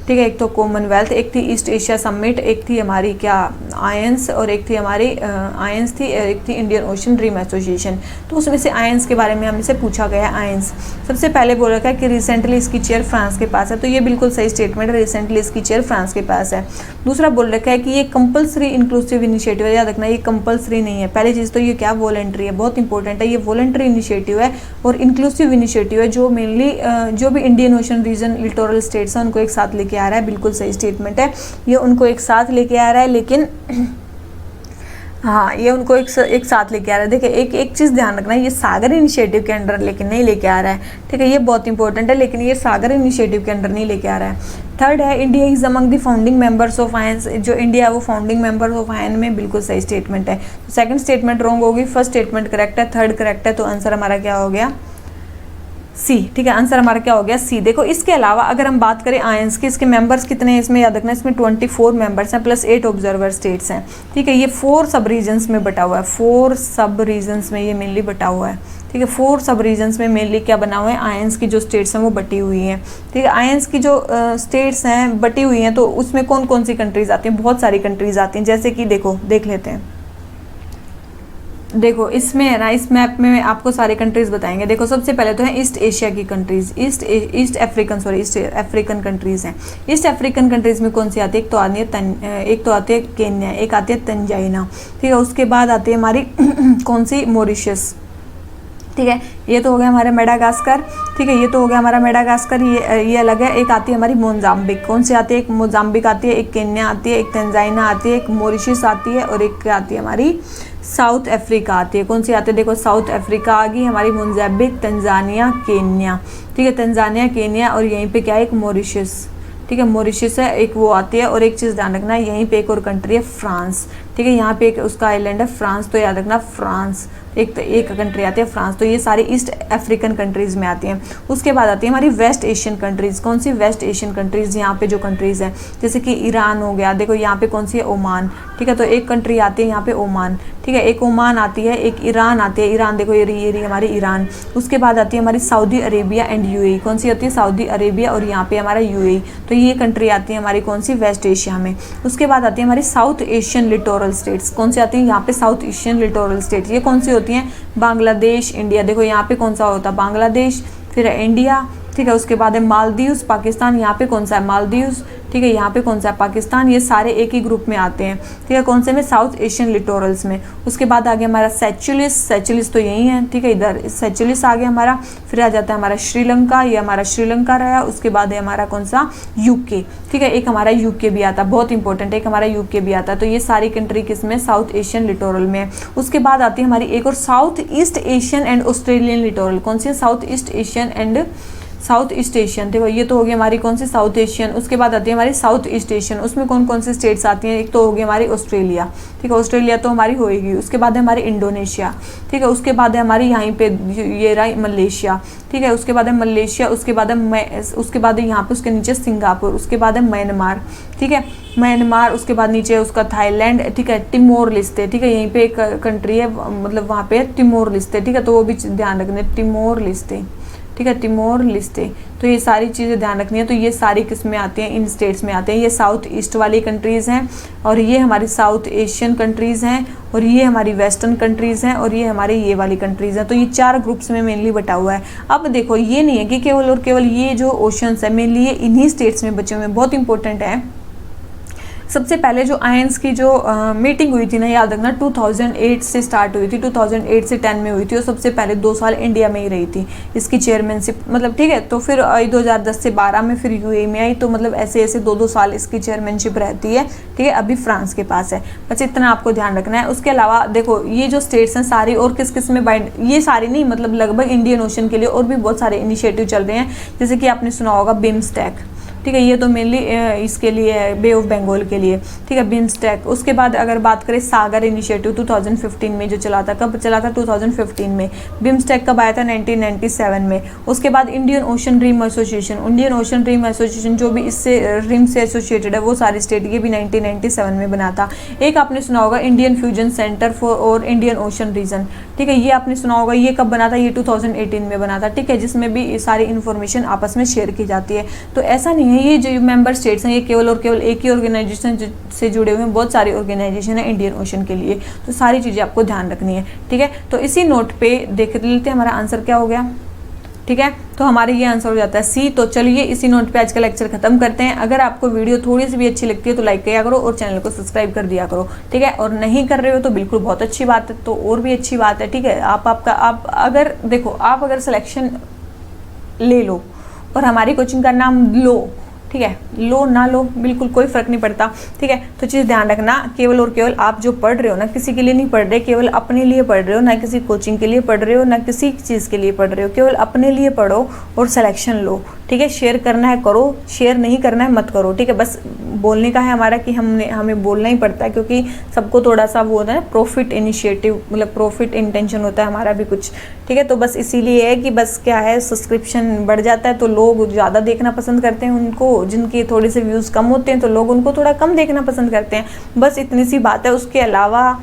ठीक है, एक तो कॉमनवेल्थ, एक थी ईस्ट एशिया समिट, एक थी हमारी क्या आयंस, और एक थी हमारी आयंस थी, एक थी इंडियन ओशन ड्रीम एसोसिएशन। तो उसमें से आयंस के बारे में हमसे पूछा गया है। आयंस सबसे पहले बोल रखा है कि रिसेंटली इसकी चेयर फ्रांस के पास है, तो ये बिल्कुल सही स्टेटमेंट है, रिसेंटली इसकी चेयर फ्रांस के पास है। दूसरा बोल रखा है कि ये कंपल्सरी इंक्लूसिव इनिशिएटिव है, याद रखना ये कंपल्सरी नहीं है। पहली चीज़ तो ये क्या वॉलंटरी है, बहुत इंपॉर्टेंट है, ये वॉलंटरी इनिशिएटिव है और इंक्लूसिव इनिशिएटिव है जो मेनली जो भी Indian Ocean region littoral states हैं उनको एक साथ लेके आ रहा है। बिल्कुल सही स्टेटमेंट है, ये उनको एक साथ लेके आ रहा है, लेकिन हाँ, ये उनको एक साथ लेके आ रहा है। देखिए एक चीज़ ध्यान रखना है, ये सागर इनिशिएटिव के अंडर लेकिन नहीं लेके आ रहा है, ठीक है, ये बहुत इंपॉर्टेंट है, लेकिन ये सागर इनिशिएटिव के अंडर नहीं लेके आ रहा है। थर्ड है, India is among the founding members of ion. जो इंडिया है वो फाउंडिंग मेंबर ऑफ आयन में, बिल्कुल सही स्टेटमेंट है। तो सेकंड स्टेटमेंट रॉन्ग होगी, फर्स्ट स्टेटमेंट करेक्ट है, थर्ड करेक्ट है, तो आंसर हमारा क्या हो गया? सी, ठीक है, आंसर हमारा क्या हो गया? सी। देखो इसके अलावा अगर हम बात करें आयंस की, इसके मेंबर्स कितने हैं इसमें याद रखना, इसमें 24 मेंबर्स हैं प्लस 8 ऑब्जर्वर स्टेट्स हैं, ठीक है। ये 4 सब रीजन्स में बटा हुआ है, 4 सब रीजन्स में ये मेनली बटा हुआ है, ठीक है। 4 सब रीजन्स में मेनली क्या बना हुआ है? आयंस की जो स्टेट्स हैं वो बटी हुई हैं, ठीक है। आयंस की जो स्टेट्स हैं बटी हुई हैं, तो उसमें कौन कौन सी कंट्रीज आती हैं? बहुत सारी कंट्रीज आती हैं, जैसे कि देखो देख लेते हैं। देखो इसमें है ना, इस मैप में आपको सारे कंट्रीज बताएंगे। देखो सबसे पहले तो है ईस्ट एशिया की कंट्रीज, ईस्ट अफ्रीकन कंट्रीज हैं। ईस्ट अफ्रीकन कंट्रीज में कौन सी आती है? एक तो आती है केन्या, एक आती है तंजानिया, ठीक है। उसके बाद आती है हमारी कौन सी? मॉरिशस, ठीक है। ये तो हो गया हमारा मेडागास्कर, ठीक है, ये तो हो गया हमारा मेडागास्कर, ये अलग है। एक आती है हमारी मोजाम्बिक, कौन सी आती है? एक मोजाम्बिक आती है, एक केन्या आती है, एक तंजानिया आती है, एक मॉरिशस आती है, और एक आती है हमारी साउथ अफ्रीका आती है। कौन सी आती है? देखो साउथ अफ्रीका आ गई हमारी, मोजाम्बिक, तंजानिया, केन्या, ठीक है, तंजानिया, केन्या, और यहीं पे क्या है? एक मॉरिशस, ठीक है, मॉरिशस है, एक वो आती है। और एक चीज़ ध्यान रखना है, यहीं पे एक और कंट्री है फ्रांस, ठीक है, यहाँ पे एक उसका आइलैंड है फ्रांस, तो याद रखना फ्रांस, एक कंट्री आती है फ्रांस। तो ये सारी ईस्ट अफ्रीकन कंट्रीज़ में आती हैं। उसके बाद आती है हमारी वेस्ट एशियन कंट्रीज़। कौन सी? वेस्ट एशियन कंट्रीज़, यहाँ पे जो कंट्रीज़ हैं जैसे कि ईरान हो गया, देखो यहाँ पे कौन सी है? ओमान, ठीक है, तो एक कंट्री आती है यहाँ पे ओमान, ठीक है, एक ओमान आती है, एक ईरान आती है, ईरान देखो ये रही हमारी ईरान। उसके बाद आती है हमारी सऊदी अरेबिया एंड यूएई, कौन सी होती है? सऊदी अरेबिया, और यहाँ पे हमारा यूएई, तो ये कंट्री आती है हमारी कौन सी? वेस्ट एशिया में। उसके बाद आती है हमारी साउथ एशियन लिटोरल स्टेट्स, कौन सी आती है? यहाँ पे साउथ एशियन लिटोरल स्टेट्स, ये कौन सी होती हैं? बांग्लादेश, इंडिया, देखो यहाँ पे कौन सा होता है? बांग्लादेश, फिर है इंडिया, ठीक है। उसके बाद है मालदीव्स, पाकिस्तान, यहाँ पे कौन सा है? मालदीव्स, ठीक है, यहाँ पे कौन सा है? पाकिस्तान। ये सारे एक ही ग्रुप में आते हैं, ठीक है, कौन से में? साउथ एशियन लिटोरल्स में। उसके बाद आ गया हमारा सेचुलिस तो यही है, ठीक है, इधर सेचुलिस आ गया हमारा। फिर आ जाता है हमारा श्रीलंका, ये हमारा श्रीलंका रहा। उसके बाद है हमारा कौन सा? यूके, ठीक है, एक हमारा यूके भी आता है, बहुत इंपॉर्टेंट, एक हमारा यूके भी आता है। तो ये सारी कंट्री किस में? साउथ एशियन लिटोरल में। उसके बाद आती है हमारी एक और south east Asian and Australian littoral, कौन सी है? South east Asian and south east Asian, देखो ये तो होगी हमारी कौन सी? South Asian. उसके बाद आती है हमारी साउथ ईस्ट एशियन, उसमें कौन कौन सी स्टेट्स आती हैं? एक तो होगी हमारी ऑस्ट्रेलिया, ठीक है, ऑस्ट्रेलिया तो हमारी होएगी। उसके बाद है हमारी इंडोनेशिया, ठीक है, उसके बाद है हमारी यहाँ पे ये रहा मलेशिया, ठीक है, उसके बाद है मलेशिया। उसके बाद है यहाँ पे उसके नीचे सिंगापुर। उसके बाद है म्यांमार, ठीक है, म्यांमार। उसके बाद नीचे उसका थाईलैंड, ठीक है, टिमोर लिस्ते, ठीक है, यहीं पे एक कंट्री है, मतलब वहाँ पे टिमोर लिस्ते, ठीक है, तो वो भी ध्यान रखना, टिमोर लिस्ते, ठीक है, टिमोर लिस्ते। तो ये सारी चीज़ें ध्यान रखनी है। तो ये सारी किस में आते हैं? इन स्टेट्स में आते हैं। ये साउथ ईस्ट वाली कंट्रीज़ हैं, और ये हमारी साउथ एशियन कंट्रीज़ हैं, और ये हमारी वेस्टर्न कंट्रीज़ हैं, और ये हमारे ये वाली कंट्रीज़ हैं। तो ये 4 ग्रुप्स में मेनली बटा हुआ है। अब देखो ये नहीं है कि केवल और केवल ये जो ओशंस है मेनली ये इन्हीं स्टेट्स में बचे हुए हैं, बहुत इंपॉर्टेंट है। सबसे पहले जो आयंस की जो मीटिंग हुई थी ना, याद रखना 2008 से स्टार्ट हुई थी, 2008 से 10 में हुई थी, और सबसे पहले 2 साल इंडिया में ही रही थी इसकी चेयरमैनशिप, मतलब ठीक है। तो फिर 2010 से 12 में फिर यूएई में आई, तो मतलब ऐसे ऐसे 2-2 साल इसकी चेयरमैनशिप रहती है, ठीक है। अभी फ्रांस के पास है, बस इतना आपको ध्यान रखना है। उसके अलावा देखो ये जो स्टेट्स हैं सारी और किस किस में बाइंड, ये सारी नहीं, मतलब लगभग इंडियन ओशन के लिए और भी बहुत सारे इनिशिएटिव चल रहे हैं, जैसे कि आपने सुना होगा बिम्स्टेक, ठीक है, ये तो मेनली इसके लिए है, बे ऑफ बंगाल के लिए, ठीक है, बिम्स्टेक। उसके बाद अगर बात करें सागर इनिशिएटिव 2015 में जो चला था, कब चला था? 2015 में। बिम्स्टेक कब आया था? 1997 में। उसके बाद Indian Ocean Rim Association, Indian Ocean Rim Association जो भी इससे रिम से एसोसिएटेड है वो सारे स्टेट, ये भी 1997 में बना था। एक आपने सुना होगा इंडियन फ्यूजन सेंटर फॉर और इंडियन ओशन रीजन, ठीक है, ये आपने सुना होगा। ये कब बना था? ये 2018 में बना था, ठीक है, जिसमें भी सारी इन्फॉर्मेशन आपस में शेयर की जाती है। तो ऐसा नहीं है ये जो मेंबर स्टेट्स हैं ये केवल और केवल एक ही ऑर्गेनाइजेशन से जुड़े हुए हैं, बहुत सारी ऑर्गेनाइजेशन है इंडियन ओशन के लिए, तो सारी चीज़ें आपको ध्यान रखनी है, ठीक है। तो इसी नोट पे देख लेते हैं हमारा आंसर क्या हो गया, ठीक है। तो हमारे ये आंसर हो जाता है सी। तो चलिए इसी नोट पे आज का लेक्चर खत्म करते हैं। अगर आपको वीडियो थोड़ी सी भी अच्छी लगती है तो लाइक किया करो और चैनल को सब्सक्राइब कर दिया करो, ठीक है। और नहीं कर रहे हो तो बिल्कुल बहुत अच्छी बात है, तो और भी अच्छी बात है, ठीक है। आप अगर देखो, आप अगर सिलेक्शन ले लो और हमारी कोचिंग का नाम लो, ठीक है, लो ना लो बिल्कुल कोई फ़र्क नहीं पड़ता, ठीक है। तो चीज़ ध्यान रखना, केवल और केवल आप जो पढ़ रहे हो ना, किसी के लिए नहीं पढ़ रहे, केवल अपने लिए पढ़ रहे हो, ना किसी कोचिंग के लिए पढ़ रहे हो, ना किसी चीज़ के लिए पढ़ रहे हो, केवल अपने लिए पढ़ो और सिलेक्शन लो, ठीक है। शेयर करना है करो, शेयर नहीं करना है मत करो, ठीक है। बस बोलने का है हमारा कि हमें बोलना ही पड़ता है, क्योंकि सबको थोड़ा सा वो होता है प्रॉफिट इनिशिएटिव, मतलब प्रॉफिट इंटेंशन होता है हमारा भी कुछ, ठीक है। तो बस इसीलिए है कि बस क्या है, सब्सक्रिप्शन बढ़ जाता है तो लोग ज़्यादा देखना पसंद करते हैं, उनको जिनके थोड़े से व्यूज़ कम होते हैं तो लोग उनको थोड़ा कम देखना पसंद करते हैं, बस इतनी सी बात है। उसके अलावा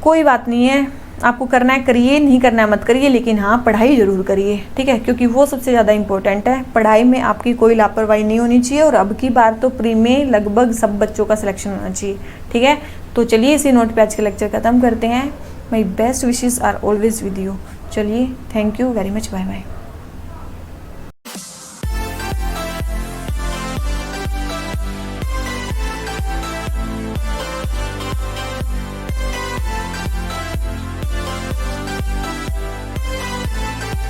कोई बात नहीं है, आपको करना है करिए, नहीं करना है मत करिए, लेकिन हाँ पढ़ाई ज़रूर करिए, ठीक है, क्योंकि वो सबसे ज़्यादा इंपॉर्टेंट है। पढ़ाई में आपकी कोई लापरवाही नहीं होनी चाहिए, और अब की बार तो प्री में लगभग सब बच्चों का सिलेक्शन होना चाहिए, ठीक है। तो चलिए इसी नोट पे आज के लेक्चर ख़त्म करते हैं। My best wishes are always with you. चलिए, thank you very much, bye bye.